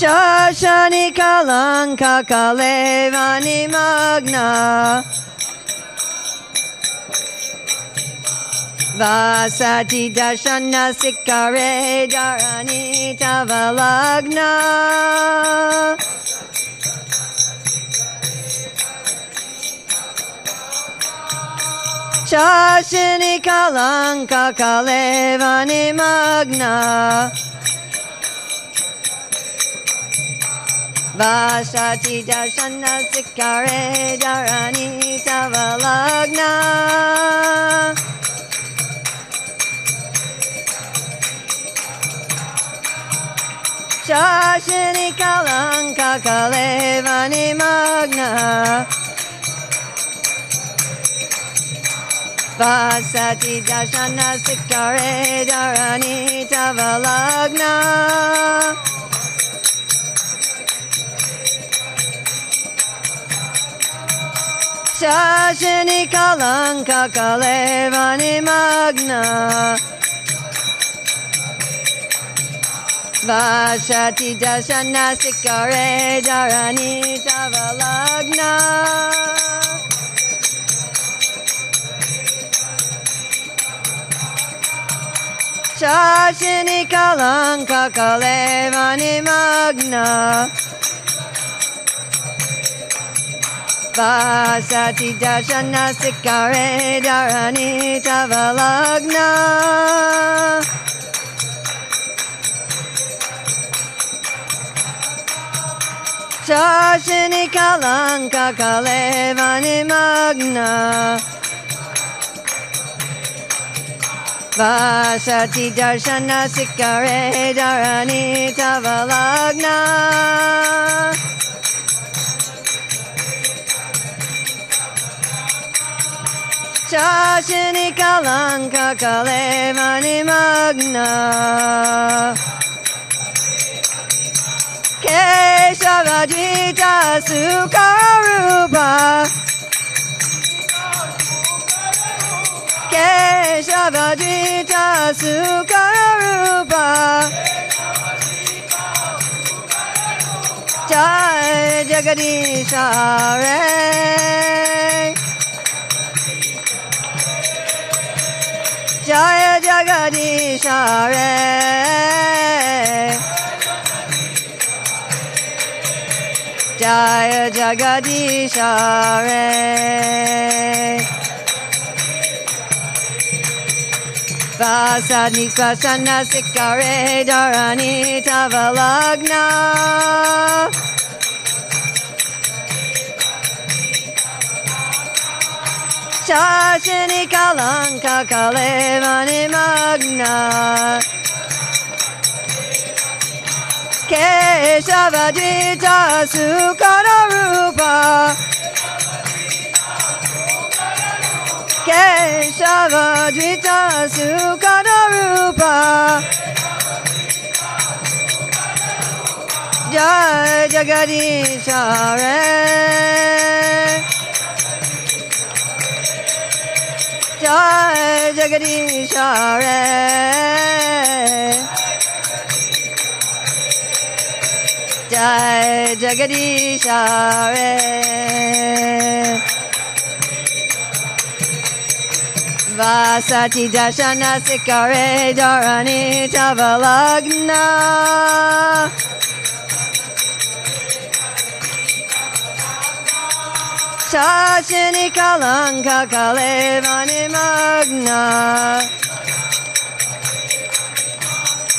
Shashani kalanka kalevani magna Vasati dashana sikare dharani tavalagna Shashini kalanka kalevani magna Vasati dashana sikare dharani tavalagna Shashini kalanka kalevani magna Vasati dashana sikare dharani tavalagna Shashini kalanka kalevani magna Vasati dashana sikare dharani tavalagna Shashini kalanka kalevani magna Vasati dashana sikare dharani tavalagna Shashini kalanka kalevani magna Vasati dashana sikare dharani tavalagna Shashini kalanka kalevani magna Keshavadvita Sukarupa Keshavadvita Sukarupa Jai Jagadisha Hare Jai Jagadisha Hare Jaya Jagadisha Hare Vasani Krasana Sikare Dharani Tavalagna Shashini kalanka kalevani magna Keshavadvita Sukararupa Keshavadvita Sukararupa Jai Jagadisha Hare Jai Jagadisha Hare Jai Jagadisha Hare Vasati dashana sikare dharani tavalagna Shashini kalanka kalevani magna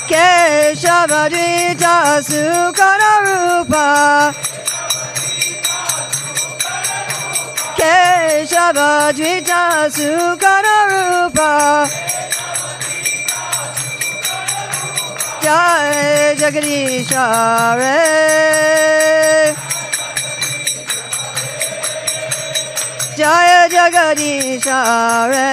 Keshavadvita Sukararupa Keshavadvita Sukararupa Jai Jagadisha Hare Jaya Jagadisha Hare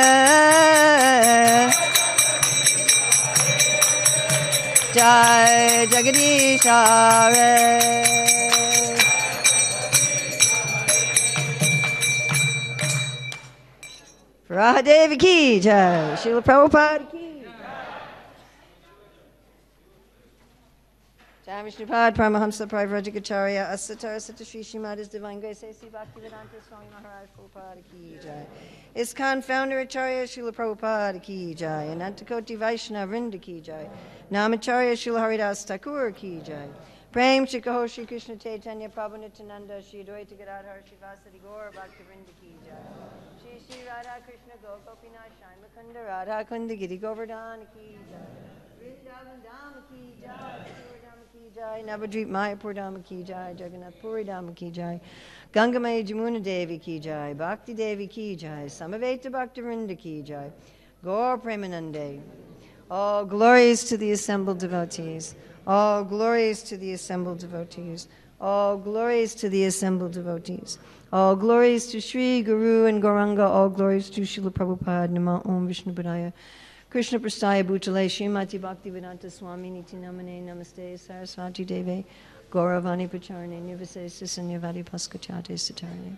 Jai Jagadisha Hare Radha ki jai, Srila Prabhupada ki Vishnupad Paramahamsa Parvrajagacharya Asatara Satashri Shrimad His Divine Grace A.C. Bhaktivedanta Swami Maharaj Prabhupada Ki Jai. Iskcon Founder Acharya Srila Prabhupada Ki Jai. Anantakoti Vaishnava Vrinda Ki Jai. Namacharya Srila Haridas Thakur Ki Jai. Prem Shikaho Shri Krishna Chaitanya Prabhu Nityananda Shri Advaita Gadadhar Shri Vasadi Gaur Bhakti Vrinda Ki Jai. Shri Shri Radha Krishna Gopinath Shai Mukunda Radha Kunda Giri Govardhan Ki Jai. Vrindavan Dham Ki Jai. Jai, Navadvip Mayapur Dhamma Ki Jai, Jagannath Puri Dhamma Ki Jai, Gangamaya Jamuna Devi Ki Jai, Bhakti Devi Ki Jai, Samaveta Bhaktivinoda Ki Jai, Gaur Premanande. All glories to the assembled devotees. All glories to the assembled devotees. All glories to the assembled devotees. All glories to Sri Guru and Gauranga. All glories to Srila Prabhupada. Nama Om Vishnu Padaya. Krishna Prastaya Bhutale Srimati Bhaktivedanta Swami Niti Namane Namaste Saraswati Deve Gauravani Pacharane Nivasesa Sanyavadi Paskachate Satarane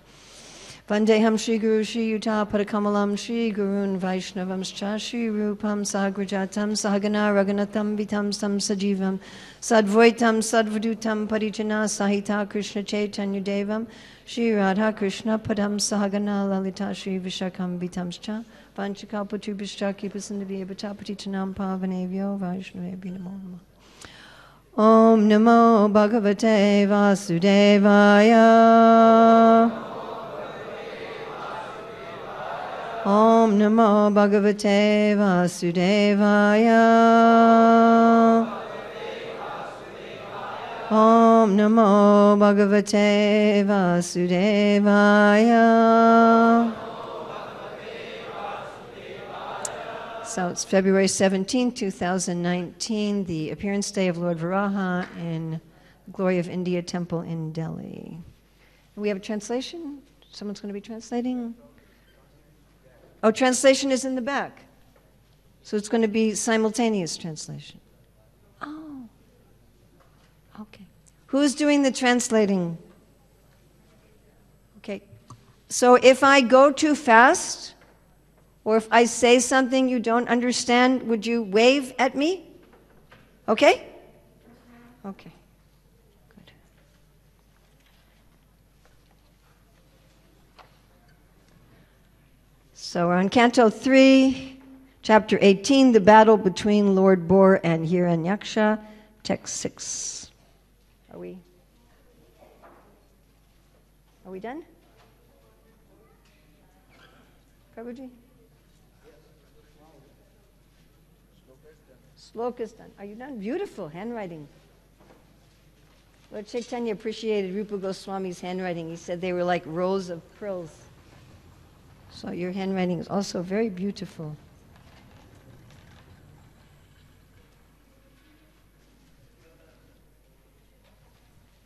Vandeham Shri Guru Shri Yuta Padakamalam Shri Gurun Vaishnavam Scha Shri Rupam Sagrajatam Sahagana Raghunatam Vitam Sam Sajivam Sadvoitam Sadvadutam Parijana Sahita Krishna Chaitanya Devam Shri Radha Krishna Padam Sahagana Lalita Shri Vishakam Vitam Scha Panchakalpatubhishcha Kipasandavya Bhatapati Chanam Pavanevyo Vaishnavebhi Namo Namah. Om Namo Bhagavate Vasudevaya. Om Namo Bhagavate Vasudevaya. Om Namo Bhagavate Vasudevaya. So it's February 17, 2019, the appearance day of Lord Varaha in the Glory of India Temple in Delhi. We have a translation? Someone's going to be translating? Oh, translation is in the back. So it's going to be simultaneous translation. Oh, okay. Who's doing the translating? Okay. So if I go too fast, or if I say something you don't understand, would you wave at me? Okay? Okay. Good. So we're on Canto 3, Chapter 18, the battle between Lord Bor and Hiranyaksha, Text 6. Are we done? Prabhuji? Sloka's done. Are you done? Beautiful handwriting. Lord Chaitanya appreciated Rupa Goswami's handwriting. He said they were like rows of pearls. So your handwriting is also very beautiful.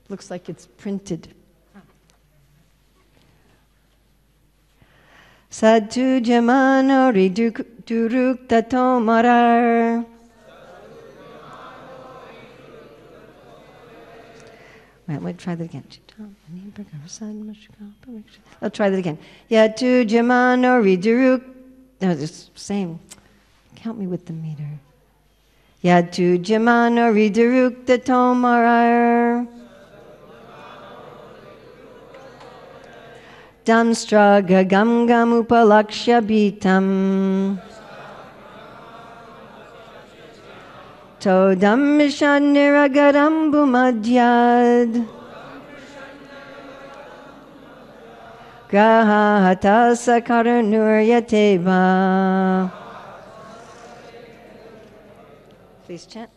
Looks like it's printed. Sadhu jamano riduruk tato marar. Right, we'll try that again. I'll try that again. Yatu jamano riduruk. No, it's the same. Count me with the meter. Yatu jamano riduruk tato marar. Damstraga gam gam upalakshya bitam. Todam mishan niragaram bhumadyad. Graha hata sakaranur yateva. Please chant.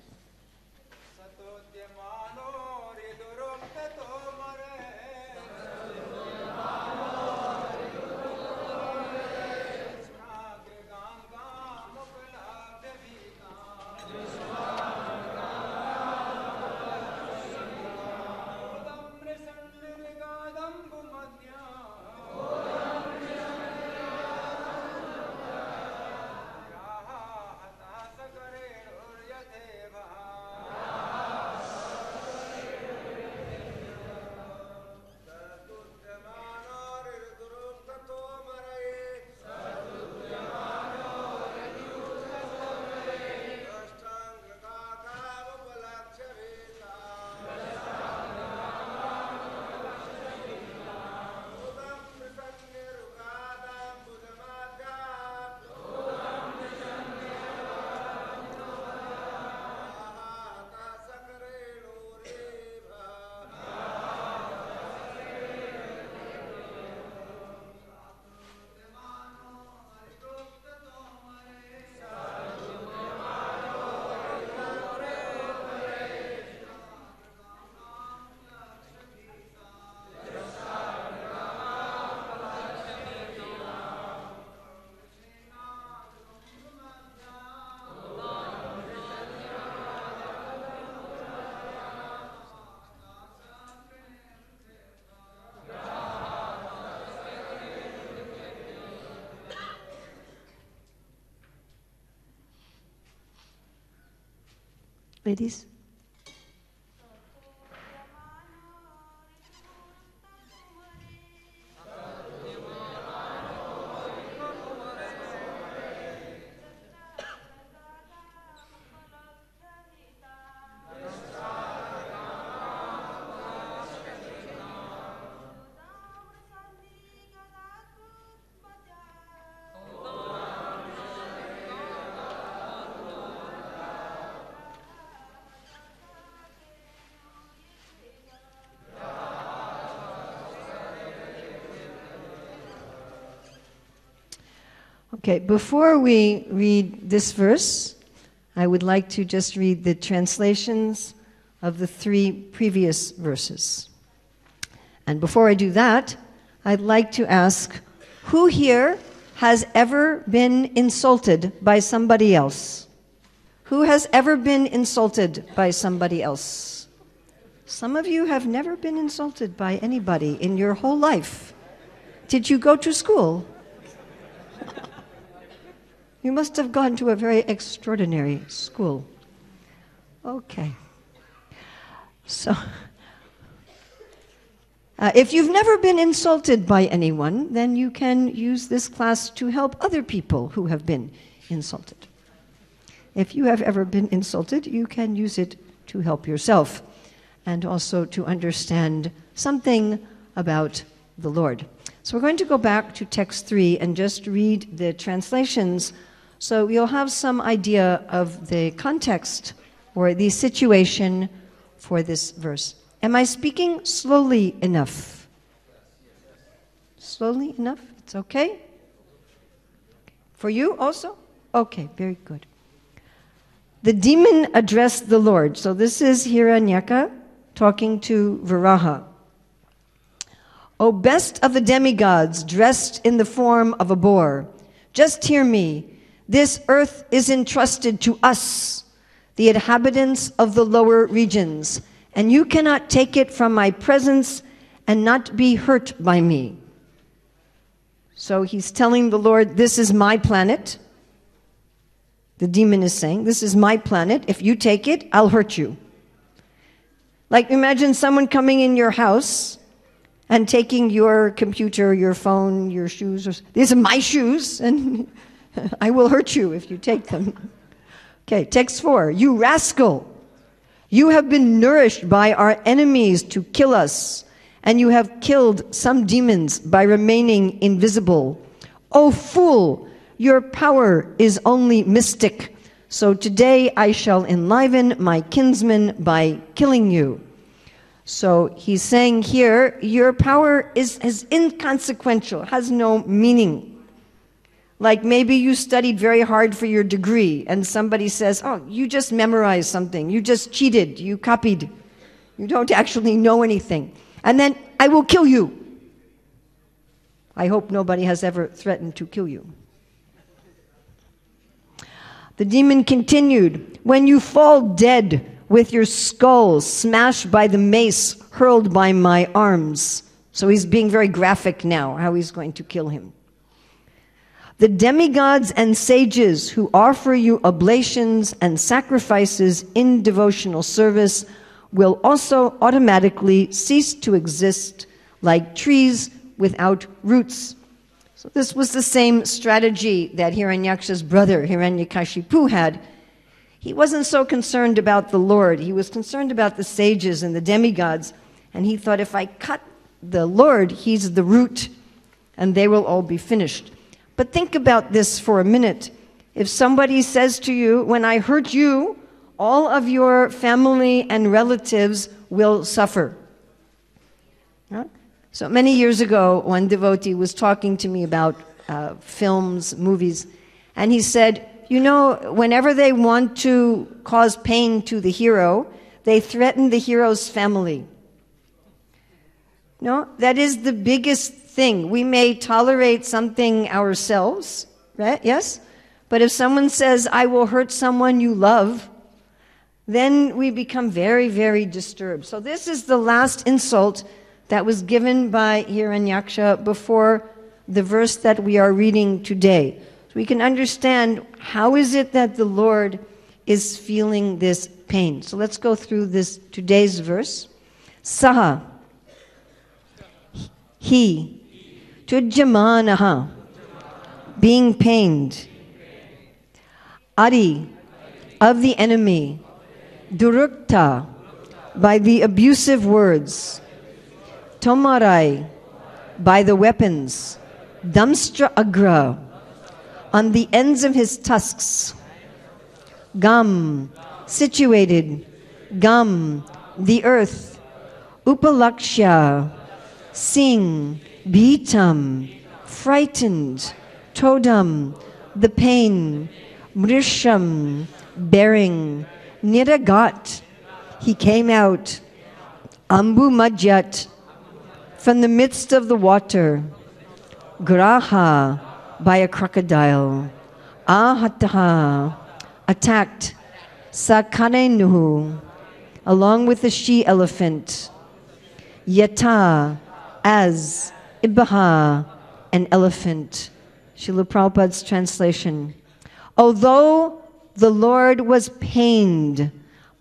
Ladies? Okay, before we read this verse, I would like to just read the translations of the 3 previous verses. And before I do that, I'd like to ask, who here has ever been insulted by somebody else? Who has ever been insulted by somebody else? Some of you have never been insulted by anybody in your whole life. Did you go to school? You must have gone to a very extraordinary school. Okay. So, if you've never been insulted by anyone, then you can use this class to help other people who have been insulted. If you have ever been insulted, you can use it to help yourself and also to understand something about the Lord. So we're going to go back to text 3 and just read the translations so you'll have some idea of the context or the situation for this verse. Am I speaking slowly enough? Slowly enough? It's okay? For you also? Okay, very good. The demon addressed the Lord. So this is Hiranyaka talking to Varaha. O best of the demigods, dressed in the form of a boar, just hear me. This earth is entrusted to us, the inhabitants of the lower regions, and you cannot take it from my presence and not be hurt by me. So he's telling the Lord, this is my planet. The demon is saying, this is my planet. If you take it, I'll hurt you. Like imagine someone coming in your house and taking your computer, your phone, your shoes. These are my shoes, and I will hurt you if you take them. Okay, text 4. You rascal, you have been nourished by our enemies to kill us, and you have killed some demons by remaining invisible. O fool, your power is only mystic. So today I shall enliven my kinsmen by killing you. So he's saying here, your power is inconsequential, has no meaning. Like maybe you studied very hard for your degree and somebody says, oh, you just memorized something, you just cheated, you copied, you don't actually know anything. And then I will kill you. I hope nobody has ever threatened to kill you. The demon continued, when you fall dead with your skull smashed by the mace hurled by my arms. So he's being very graphic now, how he's going to kill him. The demigods and sages who offer you oblations and sacrifices in devotional service will also automatically cease to exist like trees without roots. So this was the same strategy that Hiranyaksha's brother, Hiranyakashipu, had. He wasn't so concerned about the Lord. He was concerned about the sages and the demigods. And he thought, if I cut the Lord, he's the root, and they will all be finished. But think about this for a minute. If somebody says to you, when I hurt you, all of your family and relatives will suffer. Right? So many years ago, one devotee was talking to me about films, movies, and he said, you know, whenever they want to cause pain to the hero, they threaten the hero's family. No, that is the biggest thing. We may tolerate something ourselves, right? Yes? But if someone says, I will hurt someone you love, then we become very, very disturbed. So this is the last insult that was given by Hiranyaksha before the verse that we are reading today. So we can understand how is it that the Lord is feeling this pain. So let's go through this today's verse. Saha, he, tujamanaha, being pained. Adi, of the enemy. Durukta, by the abusive words. Tomarai, by the weapons. Damstra agra, on the ends of his tusks. Gam, situated. Gam, the earth. Upalakshya, sing. Bhitam, frightened. Todam, the pain. Mrisham, bearing. Niragat, he came out. Ambu Majat, from the midst of the water. Graha, by a crocodile. Ahataha, attacked. Sakanenuhu, along with the she-elephant. Yata, as. Ibaha, an elephant. Srila Prabhupada's translation. Although the Lord was pained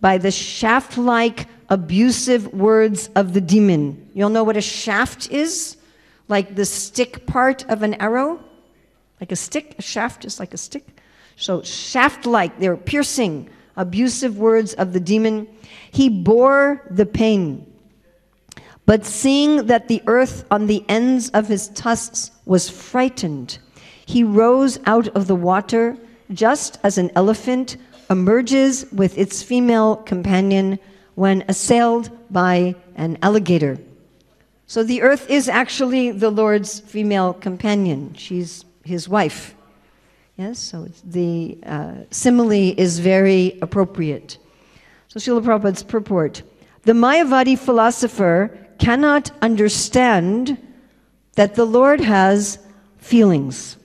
by the shaft-like abusive words of the demon. You all know what a shaft is? Like the stick part of an arrow? Like a stick? A shaft is like a stick. So shaft-like, they're piercing, abusive words of the demon. He bore the pain. But seeing that the earth on the ends of his tusks was frightened, he rose out of the water just as an elephant emerges with its female companion when assailed by an alligator. So the earth is actually the Lord's female companion. She's his wife. Yes, so the simile is very appropriate. So Srila Prabhupada's purport. The Mayavadi philosopher cannot understand that the Lord has feelings.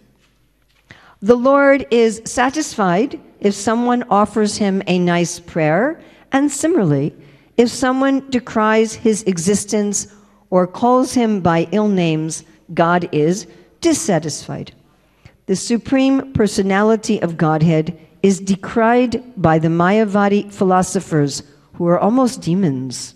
The Lord is satisfied if someone offers him a nice prayer, and similarly, if someone decries his existence or calls him by ill names, God is dissatisfied. The Supreme Personality of Godhead is decried by the Mayavadi philosophers, who are almost demons.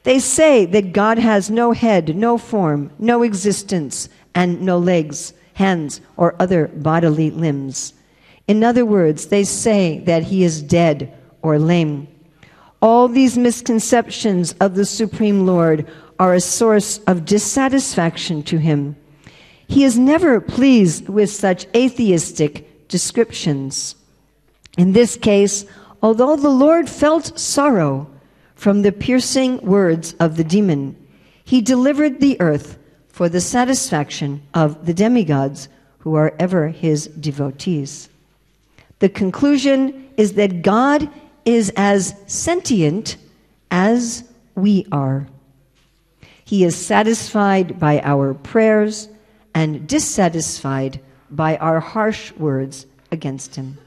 They say that God has no head, no form, no existence, and no legs, hands, or other bodily limbs. In other words, they say that he is dead or lame. All these misconceptions of the Supreme Lord are a source of dissatisfaction to him. He is never pleased with such atheistic descriptions. In this case, although the Lord felt sorrow from the piercing words of the demon, he delivered the earth for the satisfaction of the demigods who are ever his devotees. The conclusion is that God is as sentient as we are. He is satisfied by our prayers and dissatisfied by our harsh words against him.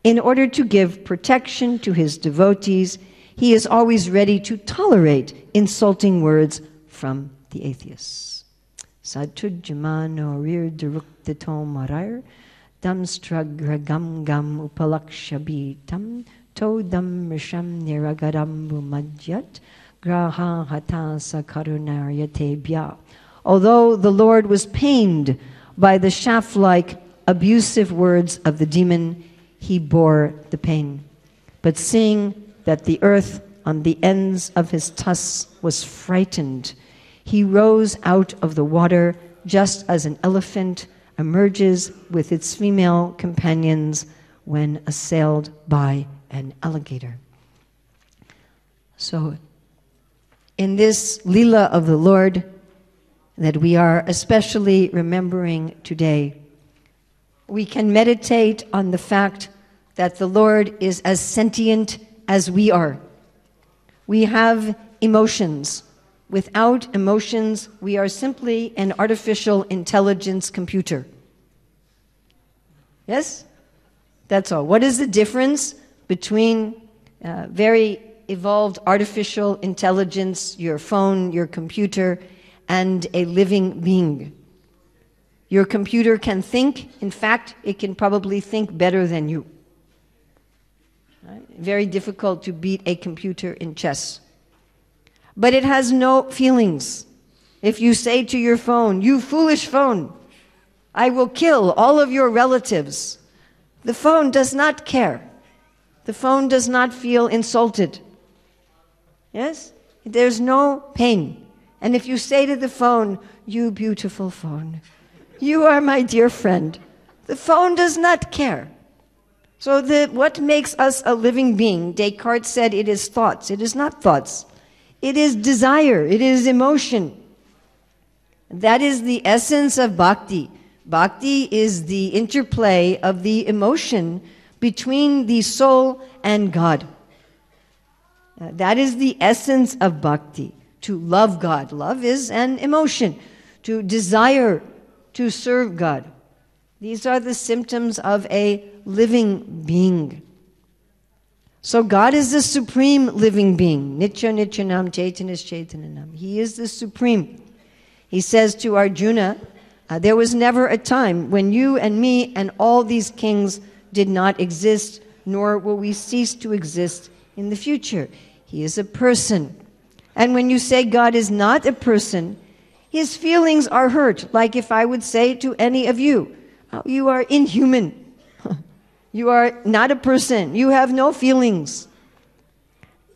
In order to give protection to his devotees, he is always ready to tolerate insulting words from the atheists. Sadtujamano rir duruktato marar damstragragam gam upalakshabitam todam risham niragadam bumajyat graha hatasa karunaryatebhya. Although the Lord was pained by the shaft-like abusive words of the demon, he bore the pain. But seeing that the earth on the ends of his tusks was frightened, he rose out of the water just as an elephant emerges with its female companions when assailed by an alligator. So, in this Leela of the Lord that we are especially remembering today, we can meditate on the fact that the Lord is as sentient as we are. We have emotions. Without emotions, we are simply an artificial intelligence computer. Yes? That's all. What is the difference between very evolved artificial intelligence, your phone, your computer, and a living being? Your computer can think. In fact, it can probably think better than you. Right? Very difficult to beat a computer in chess. But it has no feelings. If you say to your phone, "You foolish phone, I will kill all of your relatives," the phone does not care. The phone does not feel insulted. Yes? There's no pain. And if you say to the phone, "You beautiful phone, you are my dear friend," the phone does not care. So what makes us a living being? Descartes said it is thoughts. It is not thoughts. It is desire. It is emotion. That is the essence of bhakti. Bhakti is the interplay of the emotion between the soul and God. That is the essence of bhakti, to love God. Love is an emotion, to desire to serve God. These are the symptoms of a living being. So God is the supreme living being. Nitya Nityanam Chaitanas Chaitananam. He is the supreme. He says to Arjuna, there was never a time when you and me and all these kings did not exist, nor will we cease to exist in the future. He is a person. And when you say God is not a person, his feelings are hurt. Like if I would say to any of you, "Oh, you are inhuman. You are not a person. You have no feelings."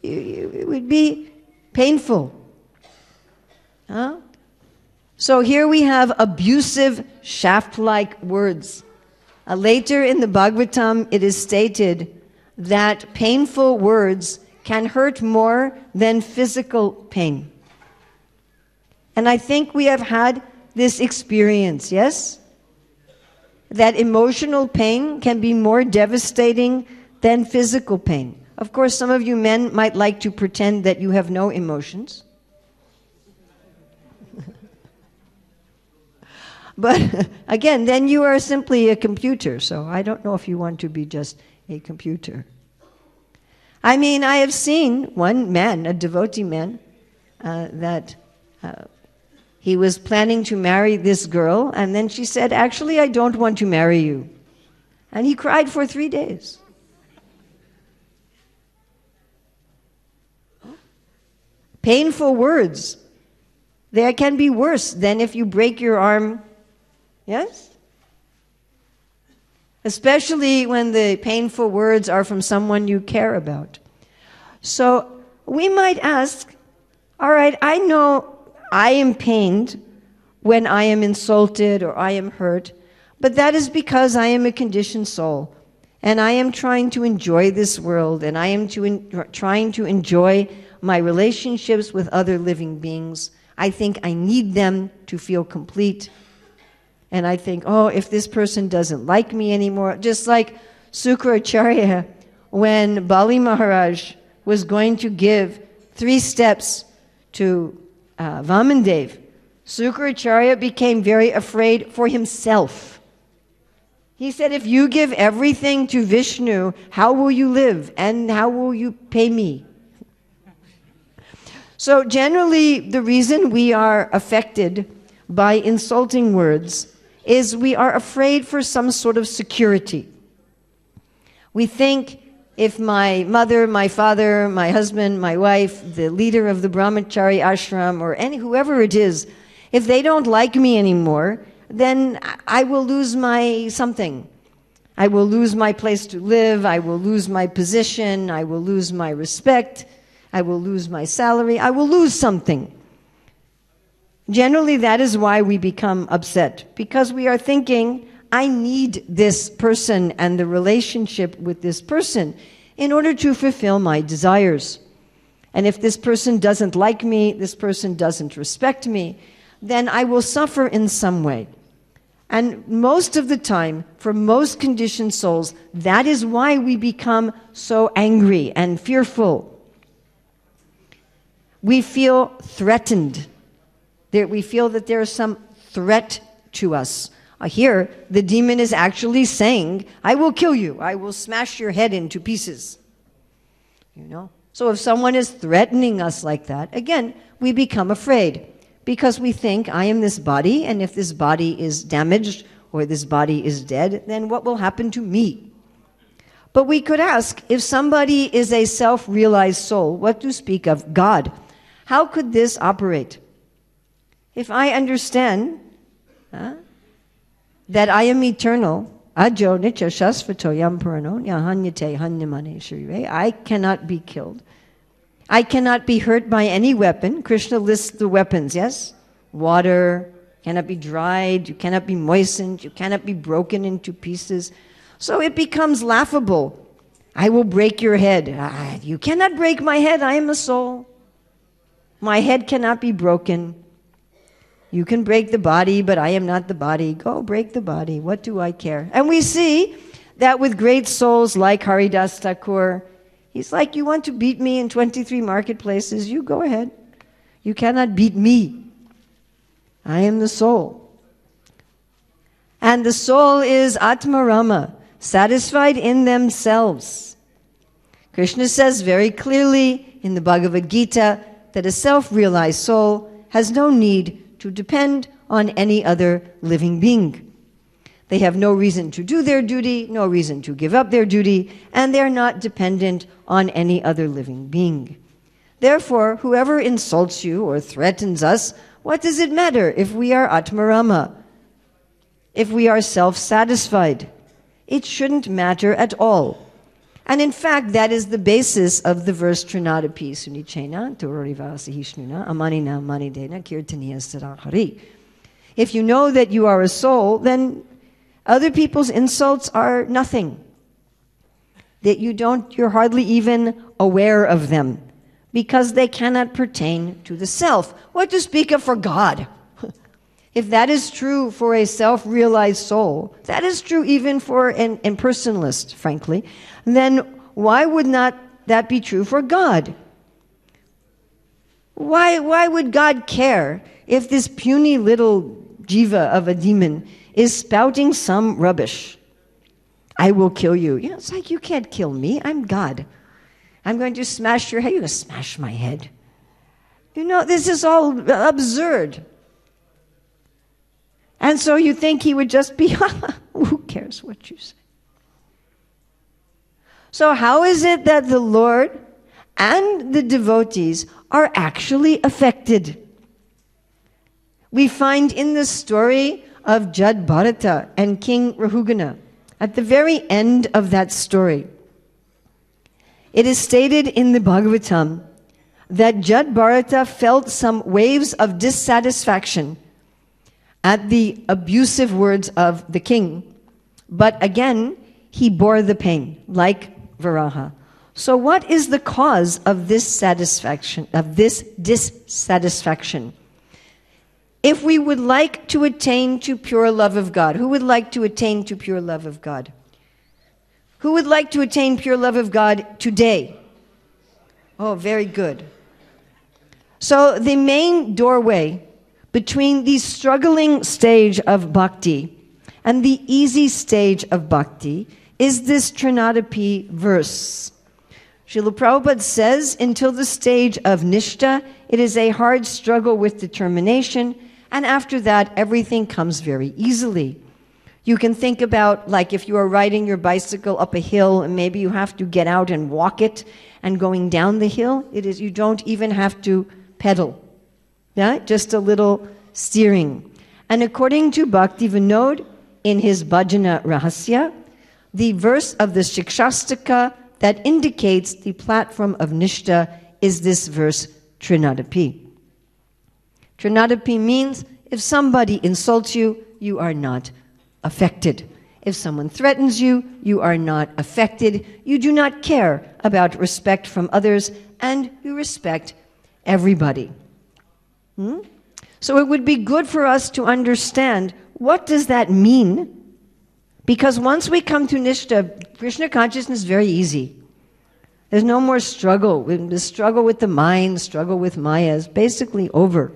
It would be painful. Huh? So here we have abusive, shaft-like words. Later in the Bhagavatam, it is stated that painful words can hurt more than physical pain. And I think we have had this experience, yes? That emotional pain can be more devastating than physical pain. Of course, some of you men might like to pretend that you have no emotions. But again, then you are simply a computer, so I don't know if you want to be just a computer. I mean, I have seen one man, a devotee man, that he was planning to marry this girl, and then she said, "Actually, I don't want to marry you." And he cried for 3 days. Painful words. They can be worse than if you break your arm. Yes? Especially when the painful words are from someone you care about. So we might ask, all right, I know I am pained when I am insulted or I am hurt, but that is because I am a conditioned soul, and I am trying to enjoy this world, and I am trying to enjoy my relationships with other living beings. I think I need them to feel complete. And I think, oh, if this person doesn't like me anymore, just like Sukracharya, when Bali Maharaj was going to give 3 steps to Vamandev, Sukracharya became very afraid for himself. He said, if you give everything to Vishnu, how will you live? And how will you pay me? So generally, the reason we are affected by insulting words is we are afraid for some sort of security. We think if my mother, my father, my husband, my wife, the leader of the brahmachari ashram, or whoever it is, if they don't like me anymore, then I will lose my something. I will lose my place to live, I will lose my position, I will lose my respect, I will lose my salary, I will lose something. Generally, that is why we become upset, because we are thinking, I need this person and the relationship with this person in order to fulfill my desires. And if this person doesn't like me, this person doesn't respect me, then I will suffer in some way. And most of the time, for most conditioned souls, that is why we become so angry and fearful. We feel threatened. We feel that there is some threat to us. Here, the demon is actually saying, I will kill you. I will smash your head into pieces. You know? So if someone is threatening us like that, again, we become afraid because we think, I am this body, and if this body is damaged or this body is dead, then what will happen to me? But we could ask, if somebody is a self-realized soul, what to speak of God? How could this operate? If I understand that I am eternal, ajo nitya shasvato yam purano yahanyate hanyamane shrive, I cannot be killed. I cannot be hurt by any weapon. Krishna lists the weapons, yes? Water cannot be dried, you cannot be moistened, you cannot be broken into pieces. So it becomes laughable. I will break your head. You cannot break my head, I am a soul. My head cannot be broken. You can break the body, but I am not the body. Go break the body. What do I care? And we see that with great souls like Haridas Thakur, he's like, you want to beat me in 23 marketplaces? You go ahead. You cannot beat me. I am the soul. And the soul is Atmarama, satisfied in themselves. Krishna says very clearly in the Bhagavad Gita that a self-realized soul has no need to depend on any other living being. They have no reason to do their duty, no reason to give up their duty, and they're not dependent on any other living being. Therefore, whoever insults you or threatens us, what does it matter if we are Atmarama, if we are self-satisfied? It shouldn't matter at all. And in fact, that is the basis of the verse Trinadapi Sunichena Turorivasihishnuna Amanina Manidena Kirtaniya Sarahari. If you know that you are a soul, then other people's insults are nothing. That you're hardly even aware of them, because they cannot pertain to the self. What to speak of for God? If that is true for a self-realized soul, that is true even for an impersonalist, frankly, then why would not that be true for God? Why would God care if this puny little jiva of a demon is spouting some rubbish? I will kill you. You know, it's like, you can't kill me. I'm God. I'm going to smash your head. You're going to smash my head. You know, this is all absurd. And so you think he would just be, who cares what you say? So how is it that the Lord and the devotees are actually affected? We find in the story of Jad Bharata and King Rahugana, at the very end of that story, it is stated in the Bhagavatam that Jad Bharata felt some waves of dissatisfaction at the abusive words of the king. But again, he bore the pain, like Varaha. So what is the cause of this satisfaction, of this dissatisfaction? If we would like to attain to pure love of God, who would like to attain to pure love of God? Who would like to attain pure love of God today? Oh, very good. So the main doorway between the struggling stage of bhakti and the easy stage of bhakti is this Trinadapi verse. Srila Prabhupada says, until the stage of nishta, it is a hard struggle with determination, and after that, everything comes very easily. You can think about, like, if you are riding your bicycle up a hill, and maybe you have to get out and walk it, and going down the hill, you don't even have to pedal. Yeah, just a little steering. And according to Bhakti Vinod, in his Bhajana Rahasya, the verse of the Shikshastaka that indicates the platform of Nishta is this verse, Trinadapi. Trinadapi means if somebody insults you, you are not affected. If someone threatens you, you are not affected. You do not care about respect from others, and you respect everybody. So it would be good for us to understand, what does that mean? Because once we come to Nishta, Krishna consciousness is very easy. There's no more struggle. The struggle with the mind, struggle with Maya is basically over.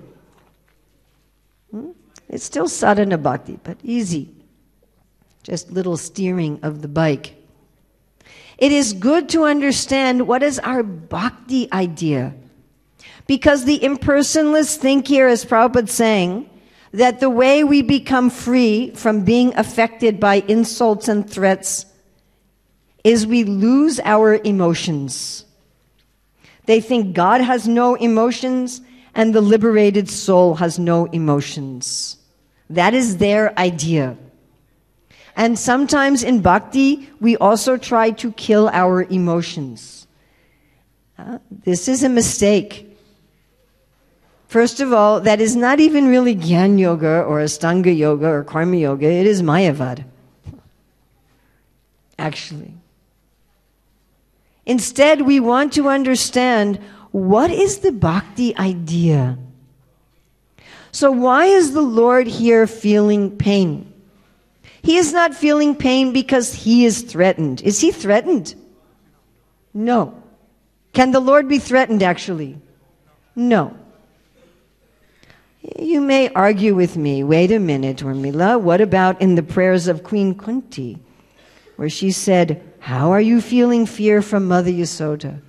It's still sadhana bhakti, but easy. Just little steering of the bike. It is good to understand what is our bhakti idea. Because the impersonalists think here, as Prabhupada's saying, that the way we become free from being affected by insults and threats is we lose our emotions. They think God has no emotions and the liberated soul has no emotions. That is their idea. And sometimes in bhakti, we also try to kill our emotions. This is a mistake. First of all, that is not even really Gyan Yoga or Astanga Yoga or Karma Yoga. It is Mayavad. Actually. Instead, we want to understand what is the bhakti idea. So why is the Lord here feeling pain? He is not feeling pain because he is threatened. Is he threatened? No. Can the Lord be threatened actually? No. You may argue with me, wait a minute, Urmila, what about in the prayers of Queen Kunti, where she said, how are you feeling fear from Mother Yasoda?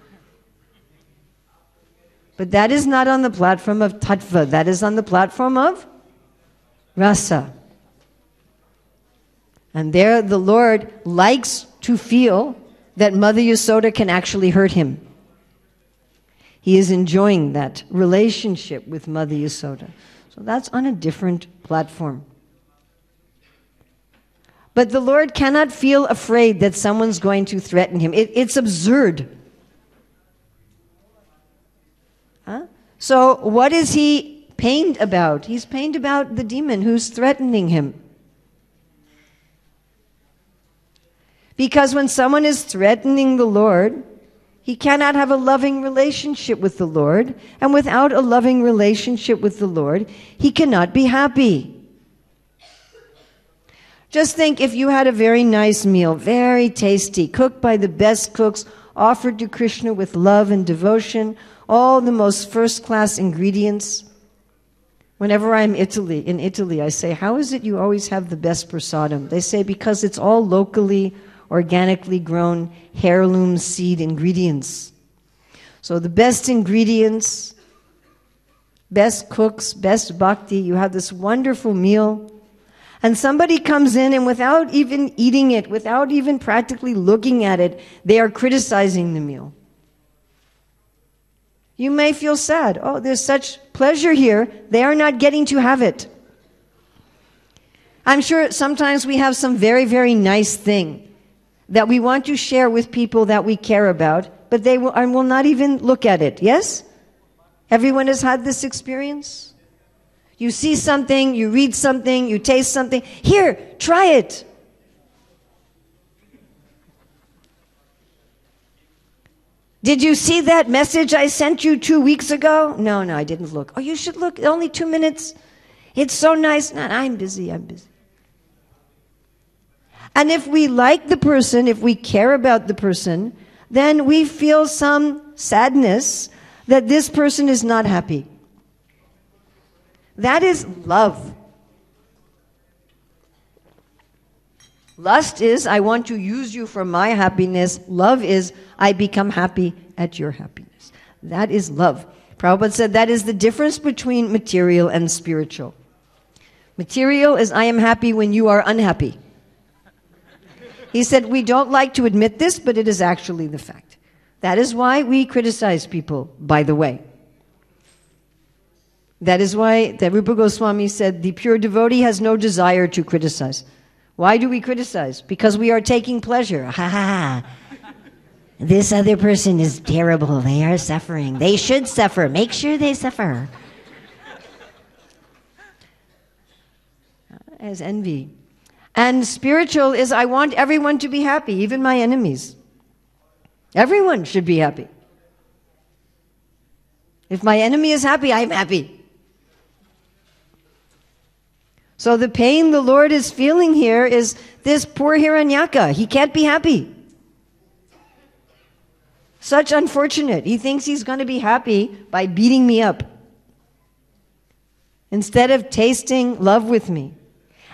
But that is not on the platform of tattva, that is on the platform of rasa. And there the Lord likes to feel that Mother Yasoda can actually hurt him. He is enjoying that relationship with Mother Yasoda. So that's on a different platform. But the Lord cannot feel afraid that someone's going to threaten him. It's absurd. So what is he pained about? He's pained about the demon who's threatening him. Because when someone is threatening the Lord, he cannot have a loving relationship with the Lord. And without a loving relationship with the Lord, he cannot be happy. Just think if you had a very nice meal, very tasty, cooked by the best cooks, offered to Krishna with love and devotion, all the most first-class ingredients. Whenever I'm in Italy, I say, how is it you always have the best prasadam? They say, because it's all locally, organically grown, heirloom seed ingredients. So the best ingredients, best cooks, best bhakti, you have this wonderful meal. And somebody comes in and without even eating it, without even practically looking at it, they are criticizing the meal. You may feel sad. Oh, there's such pleasure here. They are not getting to have it. I'm sure sometimes we have some very, very nice thing that we want to share with people that we care about, but they will not even look at it. Yes? Everyone has had this experience? You see something, you read something, you taste something. Here, try it. Did you see that message I sent you 2 weeks ago? No, I didn't look. Oh, you should look. Only 2 minutes. It's so nice. No, I'm busy. And if we like the person, if we care about the person, then we feel some sadness that this person is not happy. That is love. Lust is, I want to use you for my happiness. Love is, I become happy at your happiness. That is love. Prabhupada said that is the difference between material and spiritual. Material is, I am happy when you are unhappy. He said, we don't like to admit this, but it is actually the fact. That is why we criticize people, by the way. That is why the Rupa Goswami said, the pure devotee has no desire to criticize. Why do we criticize? Because we are taking pleasure. Ha ha ha. This other person is terrible. They are suffering. They should suffer. Make sure they suffer. As envy. And spiritual is, I want everyone to be happy, even my enemies. Everyone should be happy. If my enemy is happy, I am happy. So the pain the Lord is feeling here is this poor Hiranyaka. He can't be happy. Such unfortunate. He thinks he's going to be happy by beating me up instead of tasting love with me.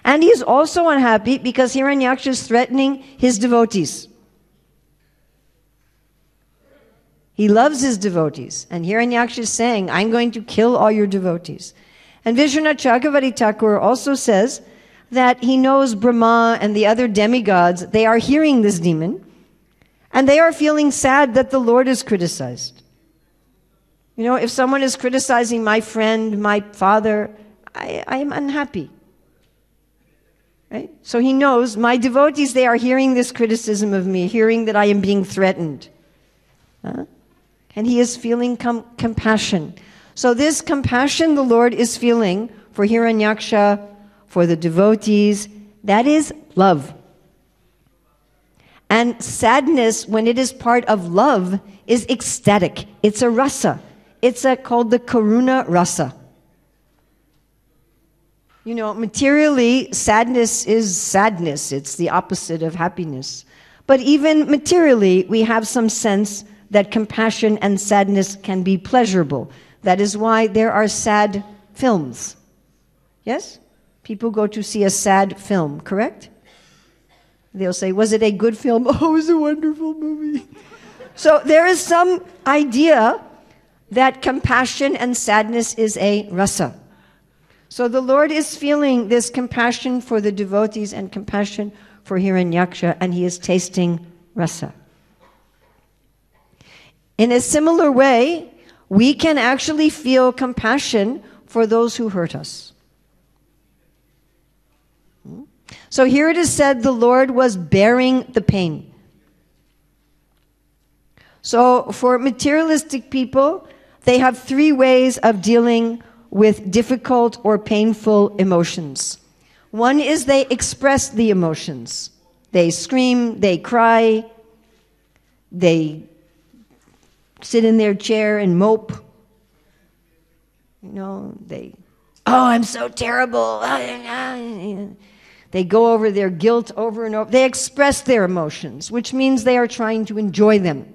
And he's also unhappy because Hiranyaksha is threatening his devotees. He loves his devotees. And Hiranyaksha is saying, I'm going to kill all your devotees. And Vishwanath Chakravarti Thakur also says that he knows Brahma and the other demigods, they are hearing this demon. And they are feeling sad that the Lord is criticized. You know, if someone is criticizing my friend, my father, I am unhappy. Right? So he knows my devotees, they are hearing this criticism of me, hearing that I am being threatened. And he is feeling compassion. So this compassion the Lord is feeling for Hiranyaksha, for the devotees, that is love. And sadness, when it is part of love, is ecstatic. It's a rasa. It's called the karuna rasa. You know, materially, sadness is sadness. It's the opposite of happiness. But even materially, we have some sense that compassion and sadness can be pleasurable. That is why there are sad films. Yes? People go to see a sad film, correct? They'll say, was it a good film? Oh, it was a wonderful movie. So there is some idea that compassion and sadness is a rasa. So the Lord is feeling this compassion for the devotees and compassion for Hiranyaksha, and he is tasting rasa. In a similar way, we can actually feel compassion for those who hurt us. So here it is said the Lord was bearing the pain. So for materialistic people, they have three ways of dealing with difficult or painful emotions. One is they express the emotions. They scream, they cry, they sit in their chair and mope. You know, oh, I'm so terrible. They go over their guilt over and over. They express their emotions, which means they are trying to enjoy them.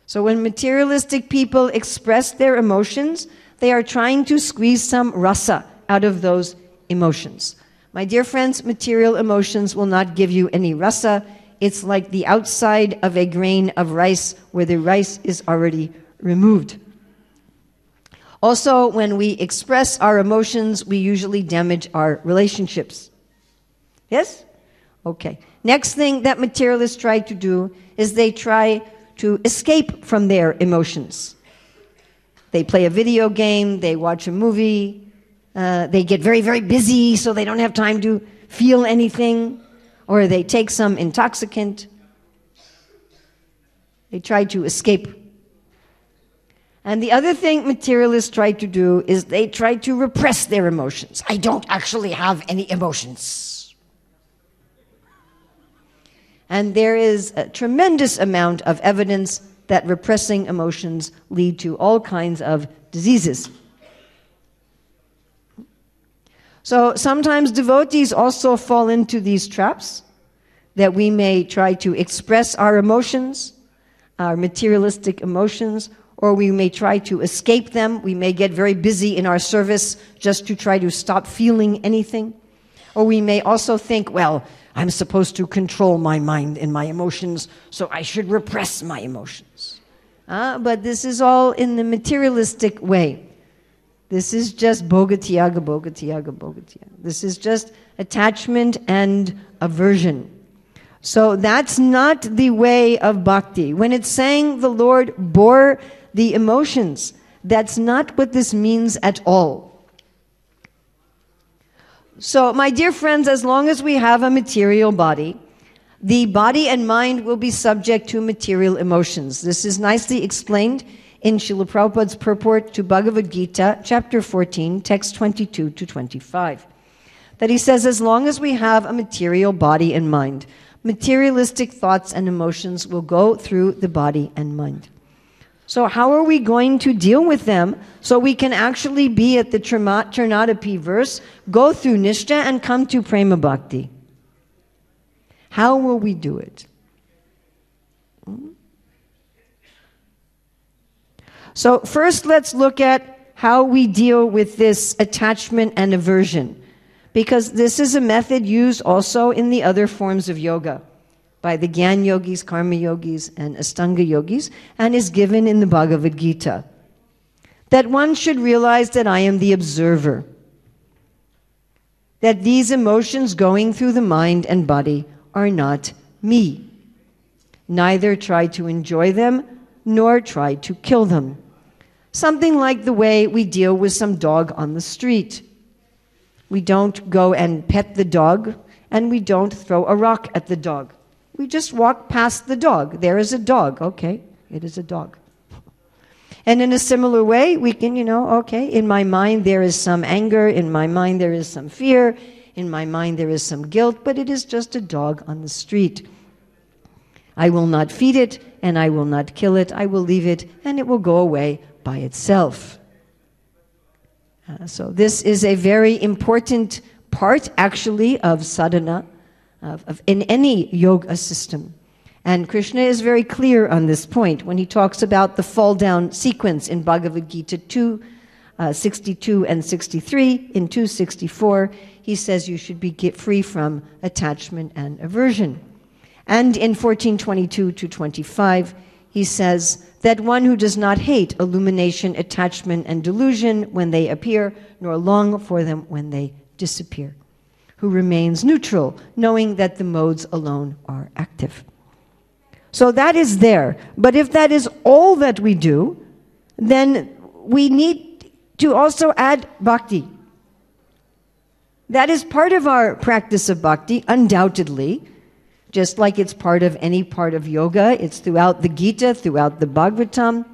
So when materialistic people express their emotions, they are trying to squeeze some rasa out of those emotions. My dear friends, material emotions will not give you any rasa. It's like the outside of a grain of rice where the rice is already removed. Also, when we express our emotions, we usually damage our relationships. Yes? Okay. Next thing that materialists try to do is they try to escape from their emotions. They play a video game, they watch a movie, they get very, very busy so they don't have time to feel anything, or they take some intoxicant. They try to escape. And the other thing materialists try to do is they try to repress their emotions. I don't actually have any emotions. And there is a tremendous amount of evidence that repressing emotions lead to all kinds of diseases. So sometimes devotees also fall into these traps, that we may try to express our emotions, our materialistic emotions, or we may try to escape them. We may get very busy in our service just to try to stop feeling anything. Or we may also think, well, I'm supposed to control my mind and my emotions, so I should repress my emotions. But this is all in the materialistic way. This is just bhogatyaga, bhogatyaga, bhogatyaga. This is just attachment and aversion. So that's not the way of bhakti. When it's saying the Lord bore the emotions, that's not what this means at all. So, my dear friends, as long as we have a material body, the body and mind will be subject to material emotions. This is nicely explained in Srila Prabhupada's purport to Bhagavad Gita, chapter 14, text 22 to 25. That he says, as long as we have a material body and mind, materialistic thoughts and emotions will go through the body and mind. So how are we going to deal with them so we can actually be at the Charnadapi verse, go through Nishta and come to Prema Bhakti? How will we do it? So first let's look at how we deal with this attachment and aversion, because this is a method used also in the other forms of yoga by the Gyan yogis, Karma yogis, and Astanga yogis, and is given in the Bhagavad Gita. That one should realize that I am the observer. That these emotions going through the mind and body are not me. Neither try to enjoy them, nor try to kill them. Something like the way we deal with some dog on the street. We don't go and pet the dog, and we don't throw a rock at the dog. We just walk past the dog. There is a dog. Okay, it is a dog. And in a similar way, we can, okay, in my mind there is some anger, in my mind there is some fear, in my mind there is some guilt, but it is just a dog on the street. I will not feed it, and I will not kill it. I will leave it, and it will go away by itself. So this is a very important part, actually, of sadhana, in any yoga system. And Krishna is very clear on this point when he talks about the fall-down sequence in Bhagavad Gita 2:62 and 63. In 2:64, he says you should be free from attachment and aversion. And in 14:22 to 25, he says that one who does not hate illumination, attachment, and delusion when they appear, nor long for them when they disappear, who remains neutral, knowing that the modes alone are active. So that is there. But if that is all that we do, then we need to also add bhakti. That is part of our practice of bhakti, undoubtedly. Just like it's part of any part of yoga, it's throughout the Gita, throughout the Bhagavatam.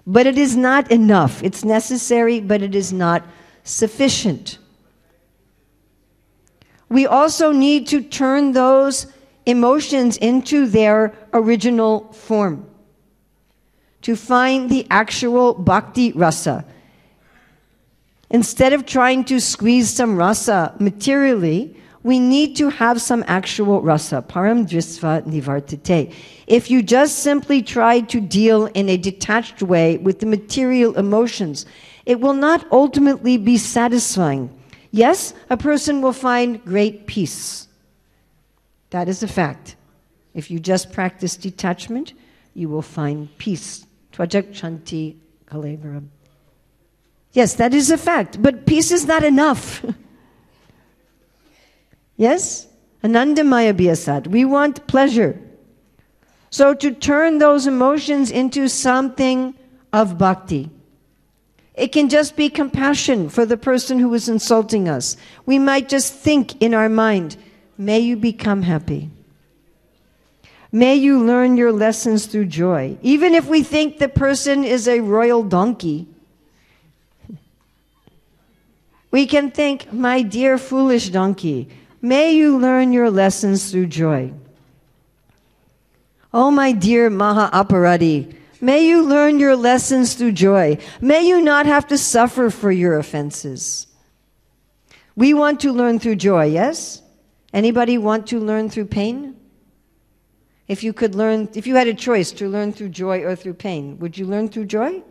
But it is not enough. It's necessary, but it is not sufficient. We also need to turn those emotions into their original form, to find the actual bhakti rasa. Instead of trying to squeeze some rasa materially, we need to have some actual rasa, param drisva nivartate. If you just simply try to deal in a detached way with the material emotions, it will not ultimately be satisfying. Yes, a person will find great peace. That is a fact. If you just practice detachment, you will find peace. Tvajak chanti kalevaram. Yes, that is a fact, but peace is not enough. Yes? Anandamaya bhyasat. We want pleasure. So to turn those emotions into something of bhakti. It can just be compassion for the person who is insulting us. We might just think in our mind, may you become happy. May you learn your lessons through joy. Even if we think the person is a royal donkey, we can think, my dear foolish donkey, may you learn your lessons through joy. Oh, my dear Maha Aparadi, may you learn your lessons through joy. May you not have to suffer for your offenses. We want to learn through joy, yes? Anybody want to learn through pain? If you had a choice to learn through joy or through pain, would you learn through joy?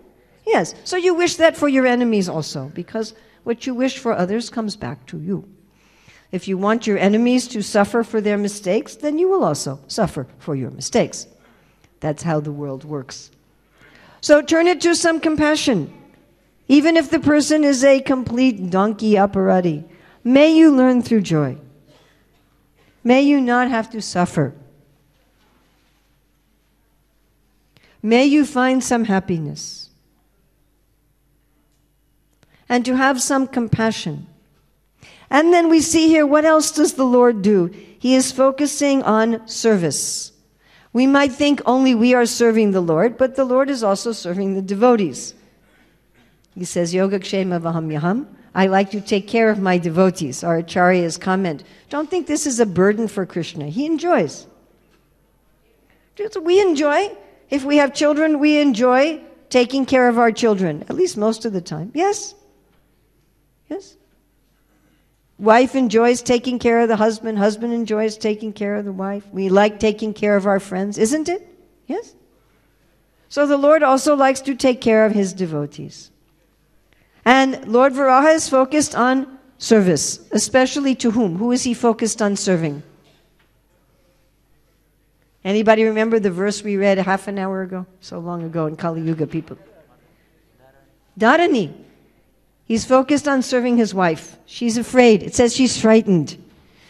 Yes. So you wish that for your enemies also, because what you wish for others comes back to you. If you want your enemies to suffer for their mistakes, then you will also suffer for your mistakes. That's how the world works. So turn it to some compassion. Even if the person is a complete donkey aparadi, may you learn through joy. May you not have to suffer. May you find some happiness. And to have some compassion. And then we see here, what else does the Lord do? He is focusing on service. We might think only we are serving the Lord, but the Lord is also serving the devotees. He says, Yogakshema vaham yaham. I like to take care of my devotees. Our Acharya's comment. Don't think this is a burden for Krishna. He enjoys. We enjoy. If we have children, we enjoy taking care of our children. At least most of the time. Yes? Yes? Wife enjoys taking care of the husband. Husband enjoys taking care of the wife. We like taking care of our friends. Isn't it? Yes? So the Lord also likes to take care of His devotees. And Lord Varaha is focused on service, especially to whom? Who is He focused on serving? Anybody remember the verse we read half an hour ago? So long ago in Kali Yuga, people. Dharani. He's focused on serving his wife. She's afraid. It says she's frightened.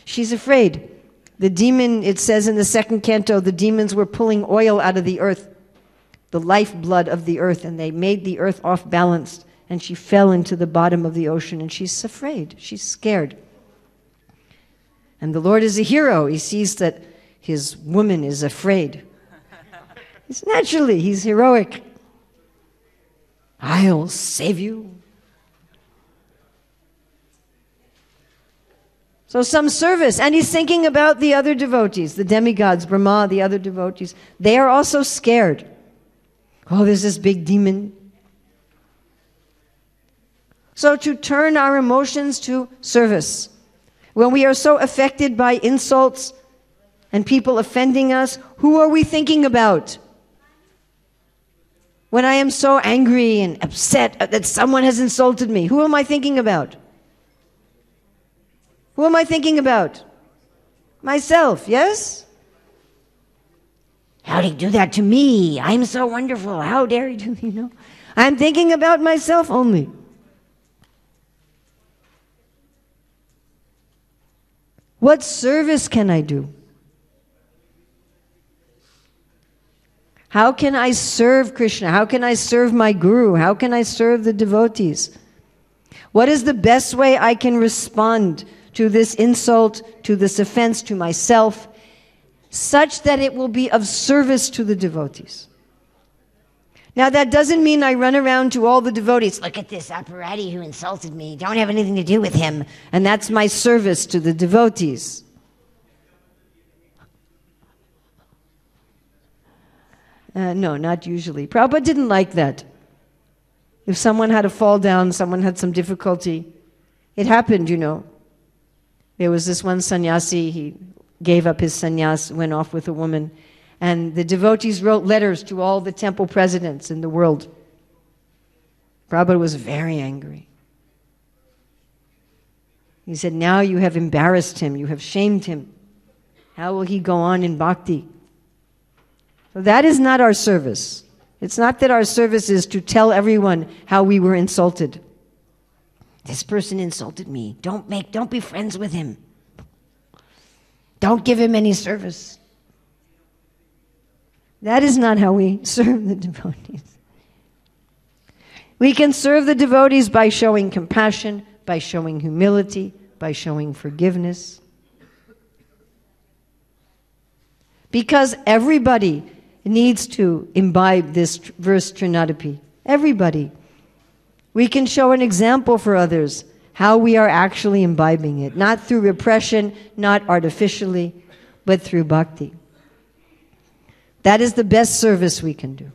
She's afraid The demon, it says in the second canto, the demons were pulling oil out of the earth, the lifeblood of the earth, and they made the earth off balanced, and she fell into the bottom of the ocean, and she's afraid, she's scared. And the Lord is a hero. He sees that his woman is afraid. He's heroic. I'll save you. So some service, and he's thinking about the other devotees, the demigods, Brahma, the other devotees. They are also scared. Oh, there's this big demon. So to turn our emotions to service. When we are so affected by insults and people offending us, who are we thinking about? When I am so angry and upset that someone has insulted me, who am I thinking about? Who am I thinking about? Myself, yes? How did he do that to me? I'm so wonderful. How dare he do, you know? I'm thinking about myself only. What service can I do? How can I serve Krishna? How can I serve my guru? How can I serve the devotees? What is the best way I can respond to this insult, to this offense, to myself, such that it will be of service to the devotees? Now that doesn't mean I run around to all the devotees, look at this operatic who insulted me, don't have anything to do with him, and that's my service to the devotees. No, not usually. Prabhupada didn't like that. If someone had a fall down, someone had some difficulty, it happened, you know. There was this one sannyasi, he gave up his sannyas, went off with a woman, and the devotees wrote letters to all the temple presidents in the world. Prabhupada was very angry. He said, now you have embarrassed him, you have shamed him. How will he go on in bhakti? So that is not our service. It's not that our service is to tell everyone how we were insulted. This person insulted me. Don't be friends with him. Don't give him any service. That is not how we serve the devotees. We can serve the devotees by showing compassion, by showing humility, by showing forgiveness. Because everybody needs to imbibe this verse Trinadapi. Everybody. We can show an example for others how we are actually imbibing it, not through repression, not artificially, but through bhakti. That is the best service we can do.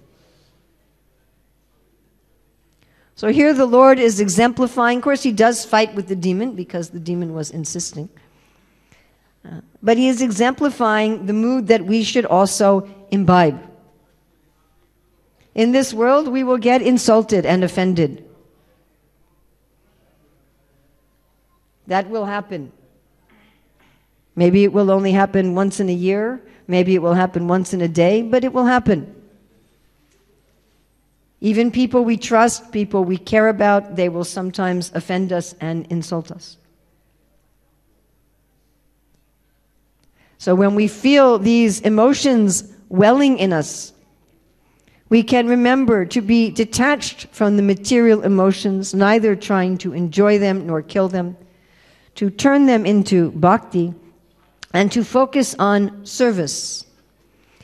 So here the Lord is exemplifying. Of course, he does fight with the demon because the demon was insisting. But he is exemplifying the mood that we should also imbibe. In this world, we will get insulted and offended. That will happen. Maybe it will only happen once in a year. Maybe it will happen once in a day, but it will happen. Even people we trust, people we care about, they will sometimes offend us and insult us. So when we feel these emotions welling in us, we can remember to be detached from the material emotions, neither trying to enjoy them nor kill them, to turn them into bhakti, and to focus on service.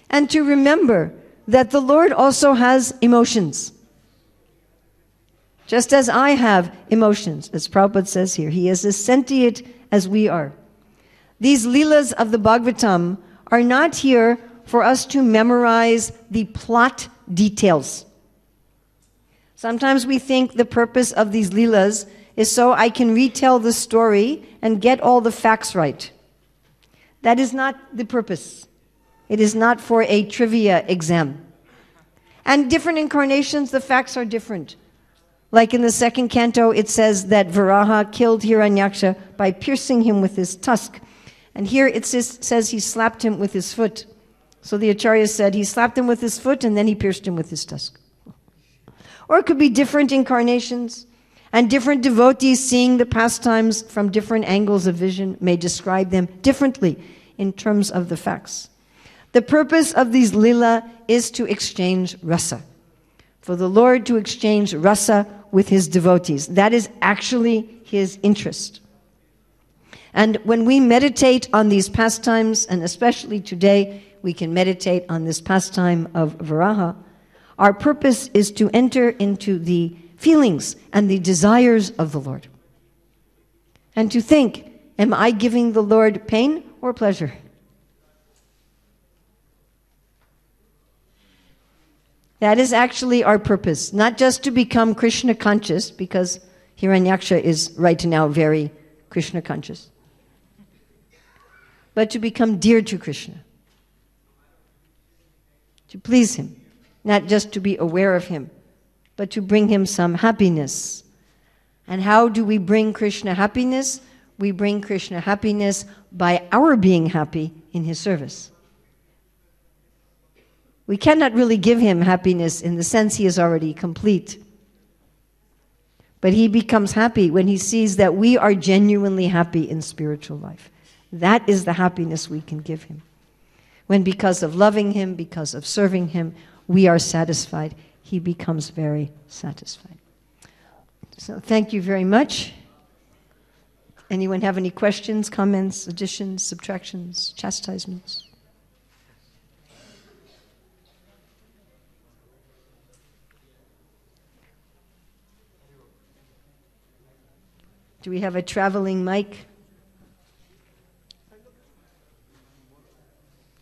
And to remember that the Lord also has emotions. Just as I have emotions, as Prabhupada says here, he is as sentient as we are. These leelas of the Bhagavatam are not here for us to memorize the plot details. Sometimes we think the purpose of these leelas is so I can retell the story and get all the facts right. That is not the purpose. It is not for a trivia exam. And different incarnations, the facts are different. Like in the second canto, it says that Varaha killed Hiranyaksha by piercing him with his tusk. And here it says he slapped him with his foot. So the Acharya said he slapped him with his foot and then he pierced him with his tusk. Or it could be different incarnations. And different devotees seeing the pastimes from different angles of vision may describe them differently in terms of the facts. The purpose of these lila is to exchange rasa. For the Lord to exchange rasa with his devotees. That is actually his interest. And when we meditate on these pastimes, and especially today, we can meditate on this pastime of Viraha, our purpose is to enter into the feelings and the desires of the Lord. And to think, am I giving the Lord pain or pleasure? That is actually our purpose, not just to become Krishna conscious, because Hiranyaksha is right now very Krishna conscious, but to become dear to Krishna, to please him, not just to be aware of him, but to bring him some happiness. And how do we bring Krishna happiness? We bring Krishna happiness by our being happy in his service. We cannot really give him happiness in the sense he is already complete. But he becomes happy when he sees that we are genuinely happy in spiritual life. That is the happiness we can give him. When because of loving him, because of serving him, we are satisfied, he becomes very satisfied. So thank you very much. Anyone have any questions, comments, additions, subtractions, chastisements? Do we have a traveling mic?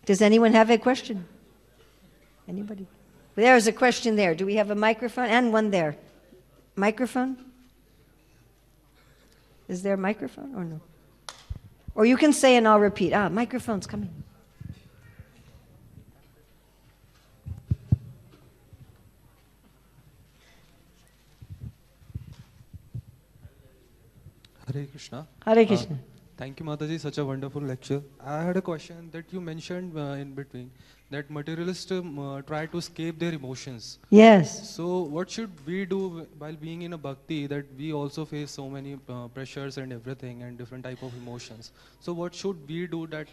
Does anyone have a question? Anybody? There is a question there. Do we have a microphone? And one there. Microphone? Is there a microphone or no? Or you can say and I'll repeat. Microphone's coming. Hare Krishna. Hare Krishna. Thank you, Mataji, such a wonderful lecture. I had a question that you mentioned in between, that materialists try to escape their emotions. Yes. So what should we do while being in a bhakti, that we also face so many pressures and everything and different type of emotions? So what should we do that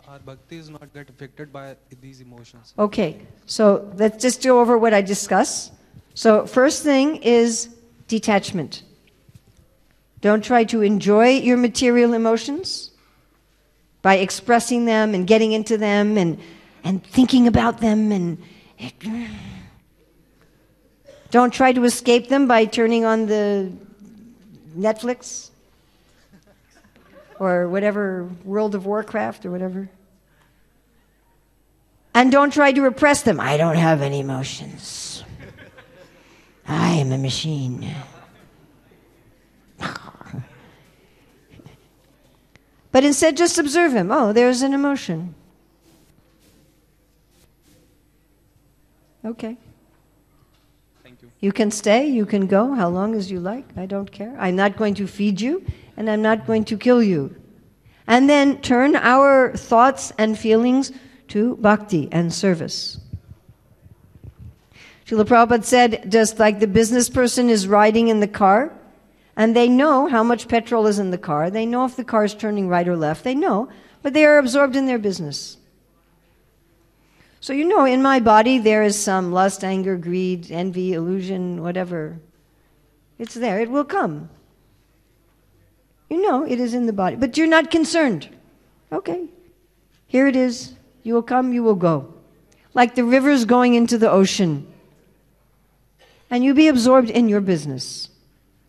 our bhakti is not get affected by these emotions? Okay, so let's just go over what I discussed. So first thing is detachment. Don't try to enjoy your material emotions by expressing them and getting into them and thinking about them. And don't try to escape them by turning on the Netflix or whatever, World of Warcraft or whatever. And don't try to repress them. I don't have any emotions. I am a machine. But instead just observe him. Oh, there's an emotion. Okay. Thank you. You can stay, you can go, how long as you like. I don't care. I'm not going to feed you, and I'm not going to kill you. And then turn our thoughts and feelings to bhakti and service. Srila Prabhupada said, just like the business person is riding in the car, and they know how much petrol is in the car. They know if the car is turning right or left. They know, but they are absorbed in their business. So you know, in my body there is some lust, anger, greed, envy, illusion, whatever. It's there. It will come. You know it is in the body, but you're not concerned. Okay, here it is. You will come, you will go. Like the rivers going into the ocean. And you be absorbed in your business.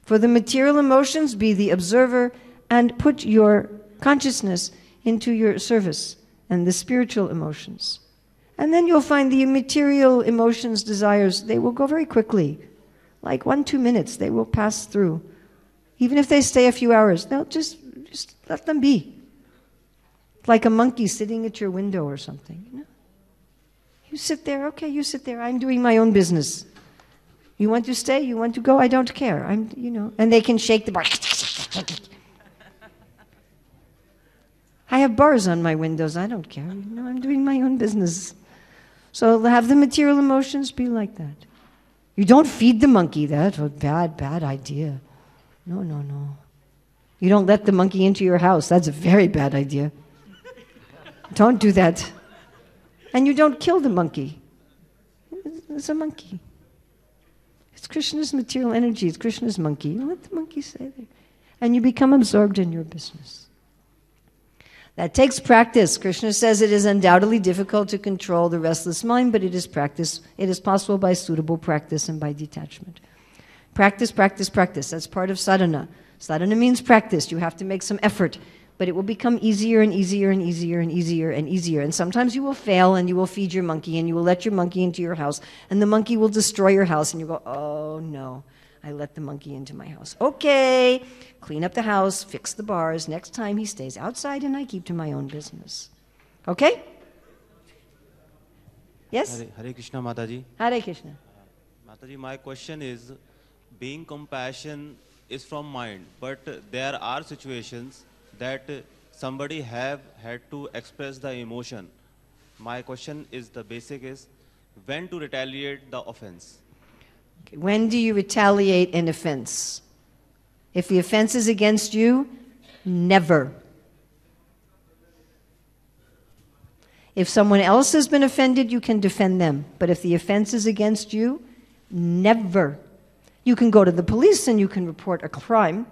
For the material emotions, be the observer and put your consciousness into your service and the spiritual emotions. And then you'll find the material emotions, desires, they will go very quickly. Like 1-2 minutes, they will pass through. Even if they stay a few hours, they'll just let them be. Like a monkey sitting at your window or something. You know? You sit there, okay, you sit there, I'm doing my own business. You want to stay? You want to go? I don't care. And they can shake the bar. I have bars on my windows. I don't care. I'm doing my own business. So have the material emotions be like that. You don't feed the monkey. That's a bad idea. No. You don't let the monkey into your house. That's a very bad idea. Don't do that. And you don't kill the monkey. It's a monkey. It's Krishna's material energy. It's Krishna's monkey. Let the monkey stay there. And you become absorbed in your business. That takes practice. Krishna says it is undoubtedly difficult to control the restless mind, but it is practice. It is possible by suitable practice and by detachment. Practice, practice, practice. That's part of sadhana. Sadhana means practice. You have to make some effort, but it will become easier and easier and easier and easier and easier. And sometimes you will fail and you will feed your monkey and you will let your monkey into your house and the monkey will destroy your house and you go, oh no, I let the monkey into my house. Okay, clean up the house, fix the bars. Next time he stays outside and I keep to my own business. Okay? Yes? Hare Krishna, Mataji. Hare Krishna. Mataji, my question is, being compassion is from mind, but there are situations that somebody have had to express the emotion. My question is, the basic is, when to retaliate the offense? Okay. When do you retaliate an offense? If the offense is against you, never. If someone else has been offended, you can defend them. But if the offense is against you, never. You can go to the police and you can report a crime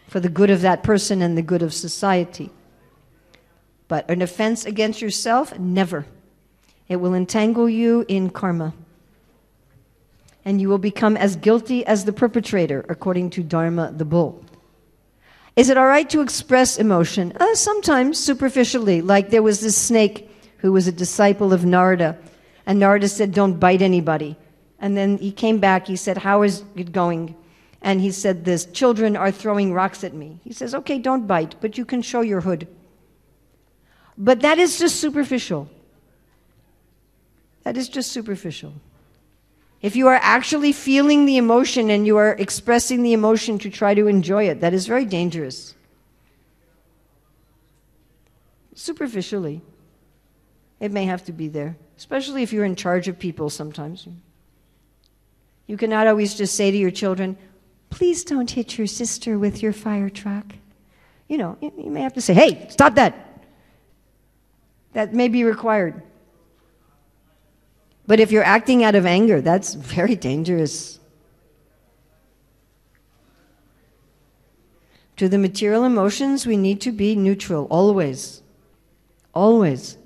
for the good of that person and the good of society. But an offense against yourself, never. It will entangle you in karma. And you will become as guilty as the perpetrator, according to Dharma the bull. Is it all right to express emotion? Sometimes, superficially. Like there was this snake who was a disciple of Narada. And Narada said, don't bite anybody. And then he came back, he said, how is it going? And he said, the children are throwing rocks at me. He says, okay, don't bite, but you can show your hood. But that is just superficial. That is just superficial. If you are actually feeling the emotion and you are expressing the emotion to try to enjoy it, that is very dangerous. Superficially. It may have to be there, especially if you're in charge of people sometimes. You cannot always just say to your children, please don't hit your sister with your fire truck. You know, you may have to say, hey, stop that. That may be required. But if you're acting out of anger, that's very dangerous. To the material emotions, we need to be neutral, always. Always.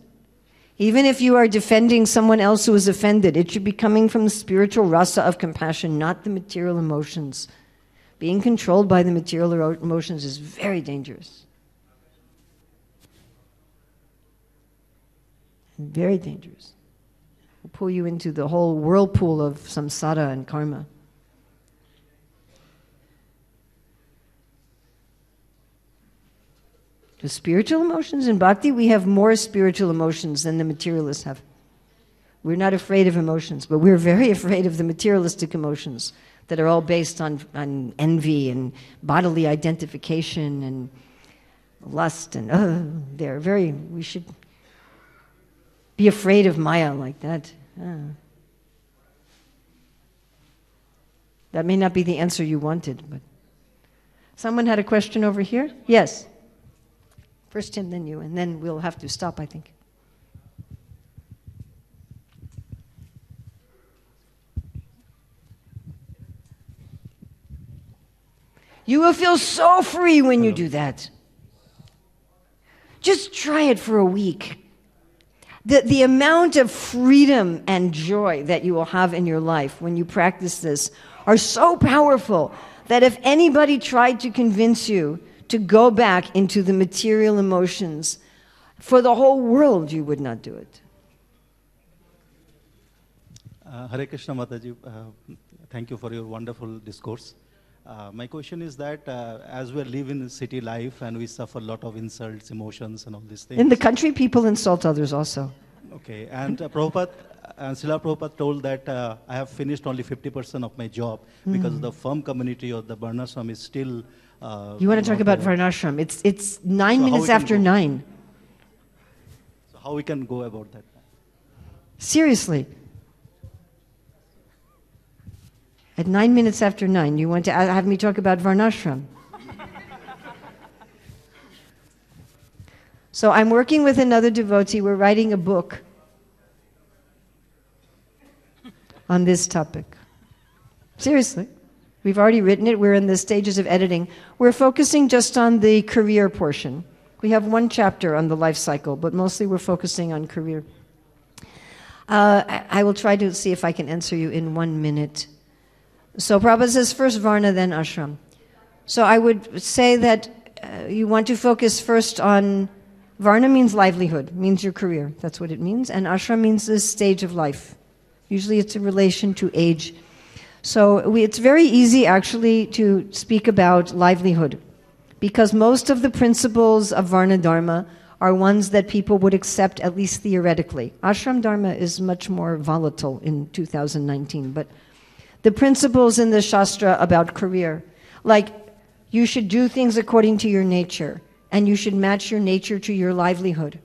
Even if you are defending someone else who is offended, it should be coming from the spiritual rasa of compassion, not the material emotions. Being controlled by the material emotions is very dangerous. Very dangerous. Will pull you into the whole whirlpool of samsara and karma. The spiritual emotions in bhakti, we have more spiritual emotions than the materialists have. We're not afraid of emotions, but we're very afraid of the materialistic emotions that are all based on envy and bodily identification and lust and we should be afraid of Maya like that. That may not be the answer you wanted, but someone had a question over here? Yes. First him, then you, and then we'll have to stop, I think. You will feel so free when you do that. Just try it for a week. The amount of freedom and joy that you will have in your life when you practice this are so powerful that if anybody tried to convince you to go back into the material emotions, for the whole world you would not do it. Hare Krishna Mataji, thank you for your wonderful discourse. My question is that as we live in city life and we suffer a lot of insults, emotions and all these things. In the country, people insult others also. Okay, and Prabhupada, Srila Prabhupada told that I have finished only 50% of my job because the firm community or the Varnashram is still... you want to talk about Varnashram. It's 9 minutes after 9. So how we can go about that? Seriously. At 9 minutes after 9, you want to have me talk about Varnashram? So I'm working with another devotee. We're writing a book on this topic. Seriously. We've already written it. We're in the stages of editing. We're focusing just on the career portion. We have one chapter on the life cycle, but mostly we're focusing on career. I will try to see if I can answer you in 1 minute. So Prabhupada says first Varna, then Ashram. So I would say that you want to focus first on Varna means livelihood, means your career. That's what it means. And Ashram means this stage of life. Usually it's in relation to age. So it's very easy actually to speak about livelihood because most of the principles of Varna Dharma are ones that people would accept at least theoretically. Ashram Dharma is much more volatile in 2019, but the principles in the Shastra about career, like you should do things according to your nature and you should match your nature to your livelihood.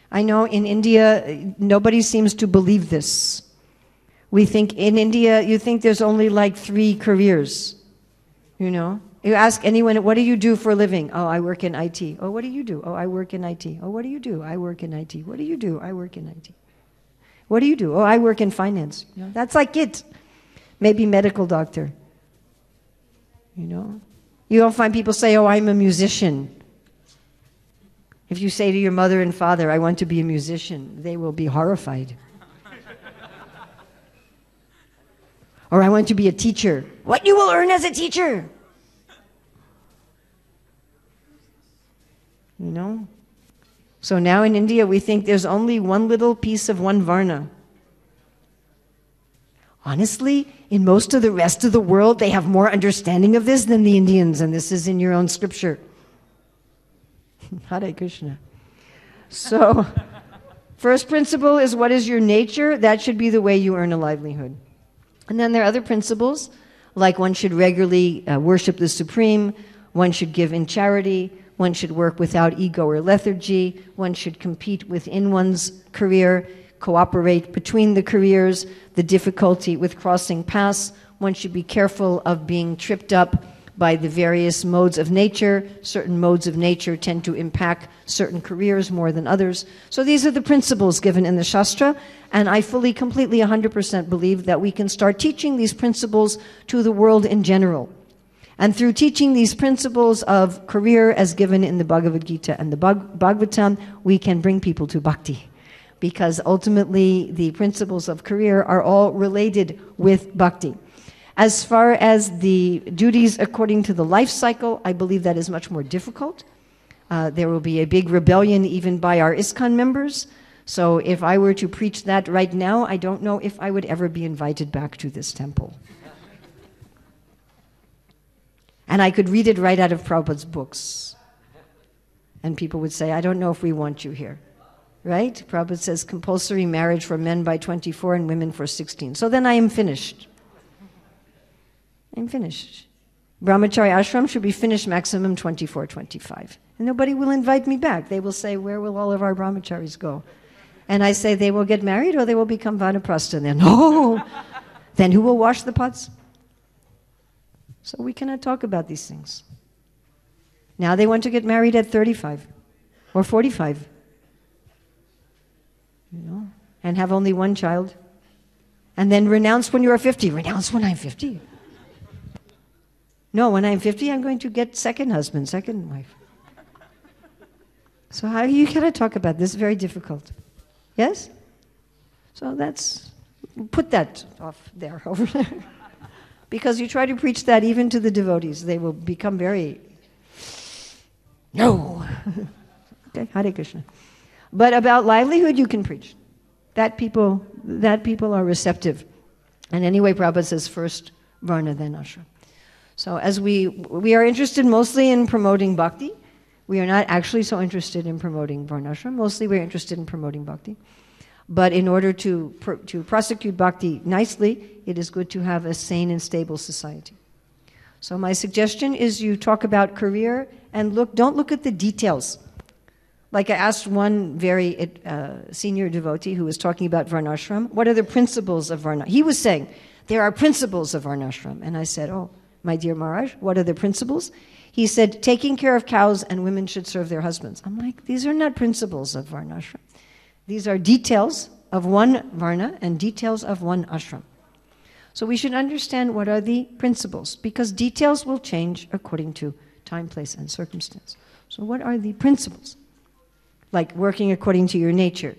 I know in India, nobody seems to believe this. We think in India, you think there's only like 3 careers, you know? You ask anyone, what do you do for a living? Oh, I work in IT. Oh, what do you do? Oh, I work in IT. Oh, what do you do? I work in IT. What do you do? I work in IT. What do you do? Oh, I work in finance. You know, that's like it. Maybe medical doctor. You know? You don't find people say, oh, I'm a musician. If you say to your mother and father, I want to be a musician, they will be horrified. Or I want to be a teacher. What you will earn as a teacher? You know? So now in India, we think there's only one little piece of one Varna. Honestly, in most of the rest of the world, they have more understanding of this than the Indians, and this is in your own scripture. Hare Krishna. So, first principle is what is your nature? That should be the way you earn a livelihood. And then there are other principles, like one should regularly worship the Supreme, one should give in charity, one should work without ego or lethargy, one should compete within one's career, cooperate between the careers, the difficulty with crossing paths, one should be careful of being tripped up by the various modes of nature. Certain modes of nature tend to impact certain careers more than others. So these are the principles given in the Shastra, and I fully, completely, 100% believe that we can start teaching these principles to the world in general. And through teaching these principles of career as given in the Bhagavad Gita and the Bhagavatam, we can bring people to bhakti. Because ultimately, the principles of career are all related with bhakti. As far as the duties according to the life cycle, I believe that is much more difficult. There will be a big rebellion even by our Iskcon members. So if I were to preach that right now, I don't know if I would ever be invited back to this temple. And I could read it right out of Prabhupada's books. And people would say, I don't know if we want you here. Right? Prabhupada says compulsory marriage for men by 24 and women for 16. So then I am finished. I'm finished. Brahmachari ashram should be finished maximum 24, 25. And nobody will invite me back. They will say, where will all of our brahmacharis go? And I say, they will get married or they will become vanaprastha. And then, no! Then who will wash the pots? So we cannot talk about these things. Now they want to get married at 35 or 45. You know, and have only one child. And then renounce when you are 50. Renounce when I'm 50. No, when I'm 50, I'm going to get second husband, second wife. So how you cannot talk about this? Very difficult. Yes? So put that off there, over there. Because you try to preach that even to the devotees, they will become very, no. Okay, Hare Krishna. But about livelihood, you can preach. That people are receptive. And anyway, Prabhupada says first Varna, then Ashram. So as we are interested mostly in promoting bhakti. We are not actually so interested in promoting Varnashram. Mostly we're interested in promoting bhakti. But in order to prosecute bhakti nicely, it is good to have a sane and stable society. So my suggestion is you talk about career and don't look at the details. Like I asked one very senior devotee who was talking about Varnashram, what are the principles of Varna? He was saying, there are principles of Varnashram. And I said, oh, my dear Maharaj, what are the principles? He said, taking care of cows and women should serve their husbands. I'm like, these are not principles of Varnashram. These are details of one Varna and details of one ashram. So we should understand what are the principles, because details will change according to time, place, and circumstance. So what are the principles? Like working according to your nature,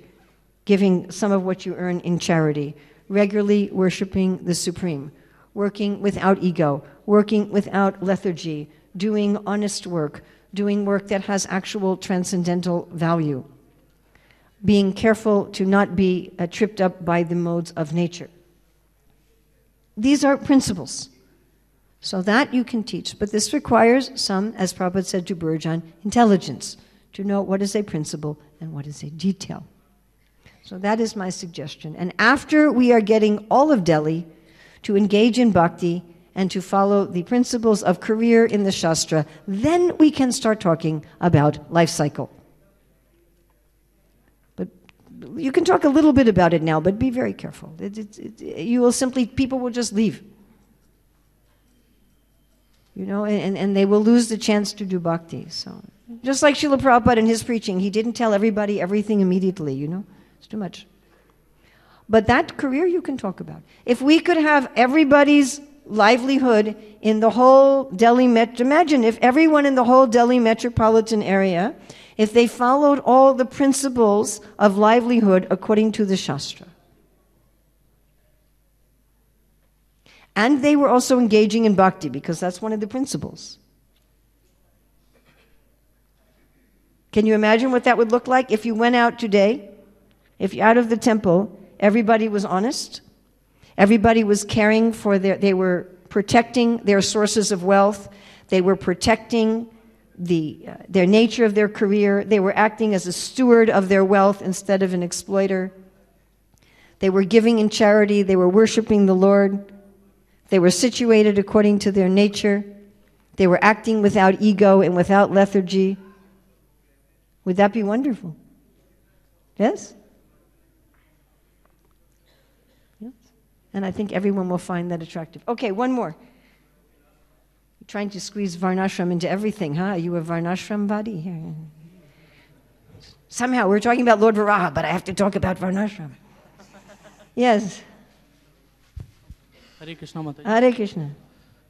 giving some of what you earn in charity, regularly worshiping the Supreme, working without ego, working without lethargy, doing honest work, doing work that has actual transcendental value, being careful to not be tripped up by the modes of nature. These are principles. So that you can teach. But this requires some, as Prabhupada said to Burjan, intelligence, to know what is a principle and what is a detail. So that is my suggestion. And after we are getting all of Delhi to engage in bhakti and to follow the principles of career in the Shastra, then we can start talking about life cycle. But you can talk a little bit about it now, but be very careful. You will simply, people will just leave. You know, and they will lose the chance to do bhakti. So, just like Srila Prabhupada in his preaching, he didn't tell everybody everything immediately, you know. It's too much. But that career you can talk about. If we could have everybody's livelihood in the whole Delhi imagine if everyone in the whole Delhi metropolitan area, if they followed all the principles of livelihood according to the Shastra. And they were also engaging in bhakti, because that's one of the principles. Can you imagine what that would look like if you went out today, if you're out of the temple, everybody was honest, everybody was caring for they were protecting their sources of wealth, they were protecting their nature of their career, they were acting as a steward of their wealth instead of an exploiter, they were giving in charity, they were worshiping the Lord, they were situated according to their nature, they were acting without ego and without lethargy. Would that be wonderful? Yes? Yes. And I think everyone will find that attractive. Okay, one more. You're trying to squeeze Varnashram into everything, huh? Are you a Varnashram body? Here. Somehow we're talking about Lord Varaha, but I have to talk about Varnashram. Yes. Hare Krishna Mataji. Hare Krishna.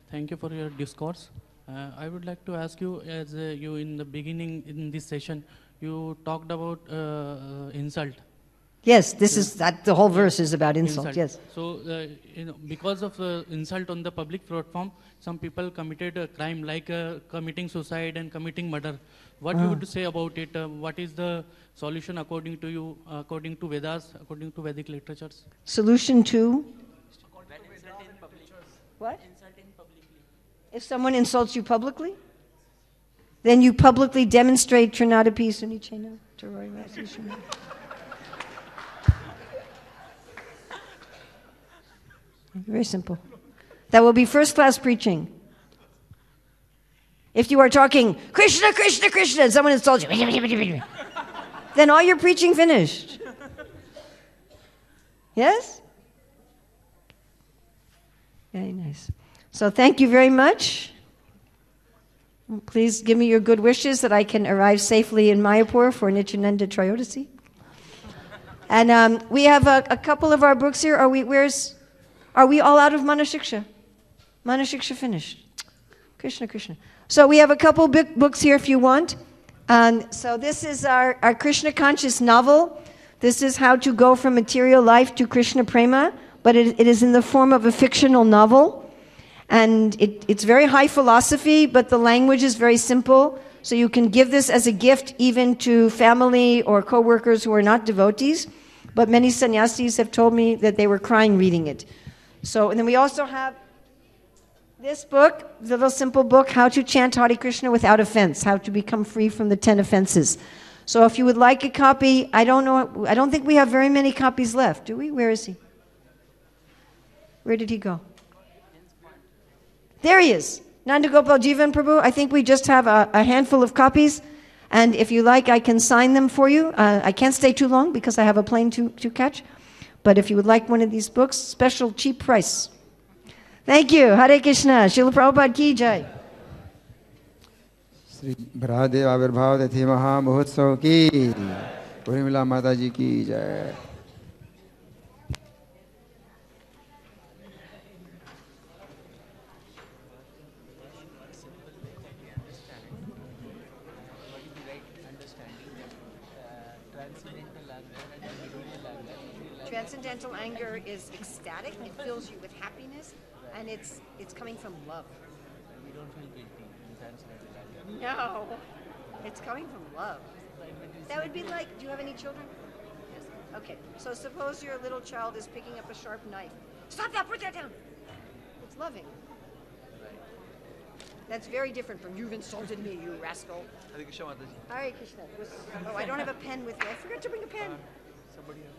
Thank you for your discourse. I would like to ask you, as you in the beginning in this session, you talked about insult. Yes, this is that. The whole verse is about insult. Yes. So, because of insult on the public platform, some people committed a crime like committing suicide and committing murder. What you would say about it? What is the solution according to you, according to Vedas, according to Vedic literatures? Solution to? What? Insulting publicly. If someone insults you publicly, then you publicly demonstrate Trinadapi Sunichena to Roy Rasishana. Very simple. That will be first-class preaching. If you are talking, Krishna, Krishna, Krishna, and someone insults you, then all your preaching finished. Yes? Very nice. So thank you very much. Please give me your good wishes that I can arrive safely in Mayapur for Nityananda Trayodasi. And we have a couple of our books here. Are we all out of Manashiksha? Manashiksha finished. Krishna, Krishna. So we have a couple books here if you want. So this is our Krishna conscious novel. This is how to go from material life to Krishna Prema, but it is in the form of a fictional novel. And it's very high philosophy, but the language is very simple. So you can give this as a gift even to family or co-workers who are not devotees. But many sannyasis have told me that they were crying reading it. So, and then we also have this book, the little simple book, How to Chant Hare Krishna Without Offense, How to Become Free from the 10 Offenses. So if you would like a copy, I don't think we have very many copies left, do we? Where is he? Where did he go? There he is. Nanda Gopal Jivan Prabhu. I think we just have a handful of copies. And if you like, I can sign them for you. I can't stay too long because I have a plane to catch. But if you would like one of these books, special cheap price. Thank you. Hare Krishna. Srila Prabhupada ki jai. Shri भरादेव आविर्भाव तिथि महामहोत्सव की, उर्मिला माता जी की जय। Transcendental anger is ecstatic. It fills you with happiness, and it's coming from love. We don't feel guilty in transcendental anger. No, it's coming from love. That would be like, do you have any children? Yes. Okay, so suppose your little child is picking up a sharp knife. Stop that, put that down. It's loving. That's very different from, you've insulted me, you rascal. Hare Krishna Mataji. Hare Krishna. Oh, I don't have a pen with me. I forgot to bring a pen. Somebody else.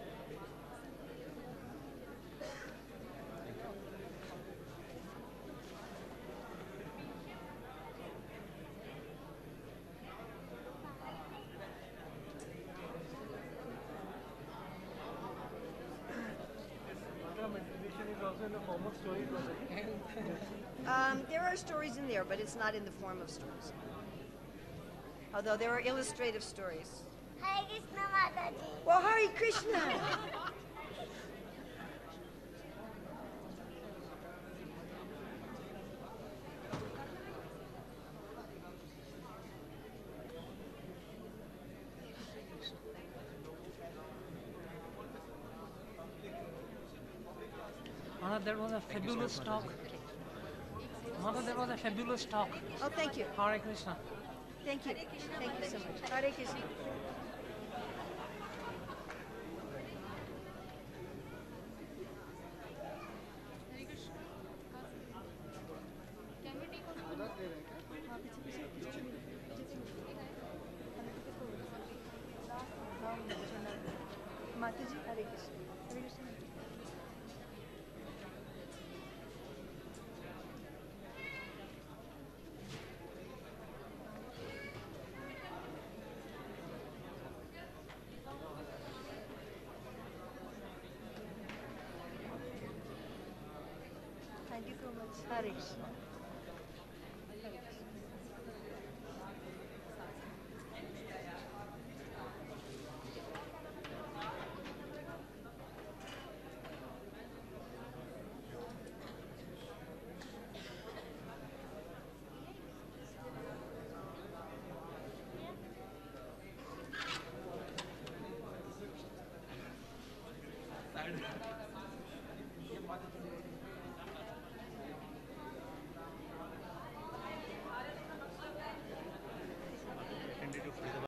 Meditation is also in the form of stories. There are stories in there, but it's not in the form of stories. Although there are illustrative stories. Hare Krishna Mataji. Well, Hare Krishna! Mother, that was a fabulous talk. Mother, that was a fabulous talk. Oh, thank you. Hare Krishna. Thank you. Thank you so much. Hare Krishna. Mataji, Hare Krishna. Hare Krishna. Thank you so much. Hare Krishna.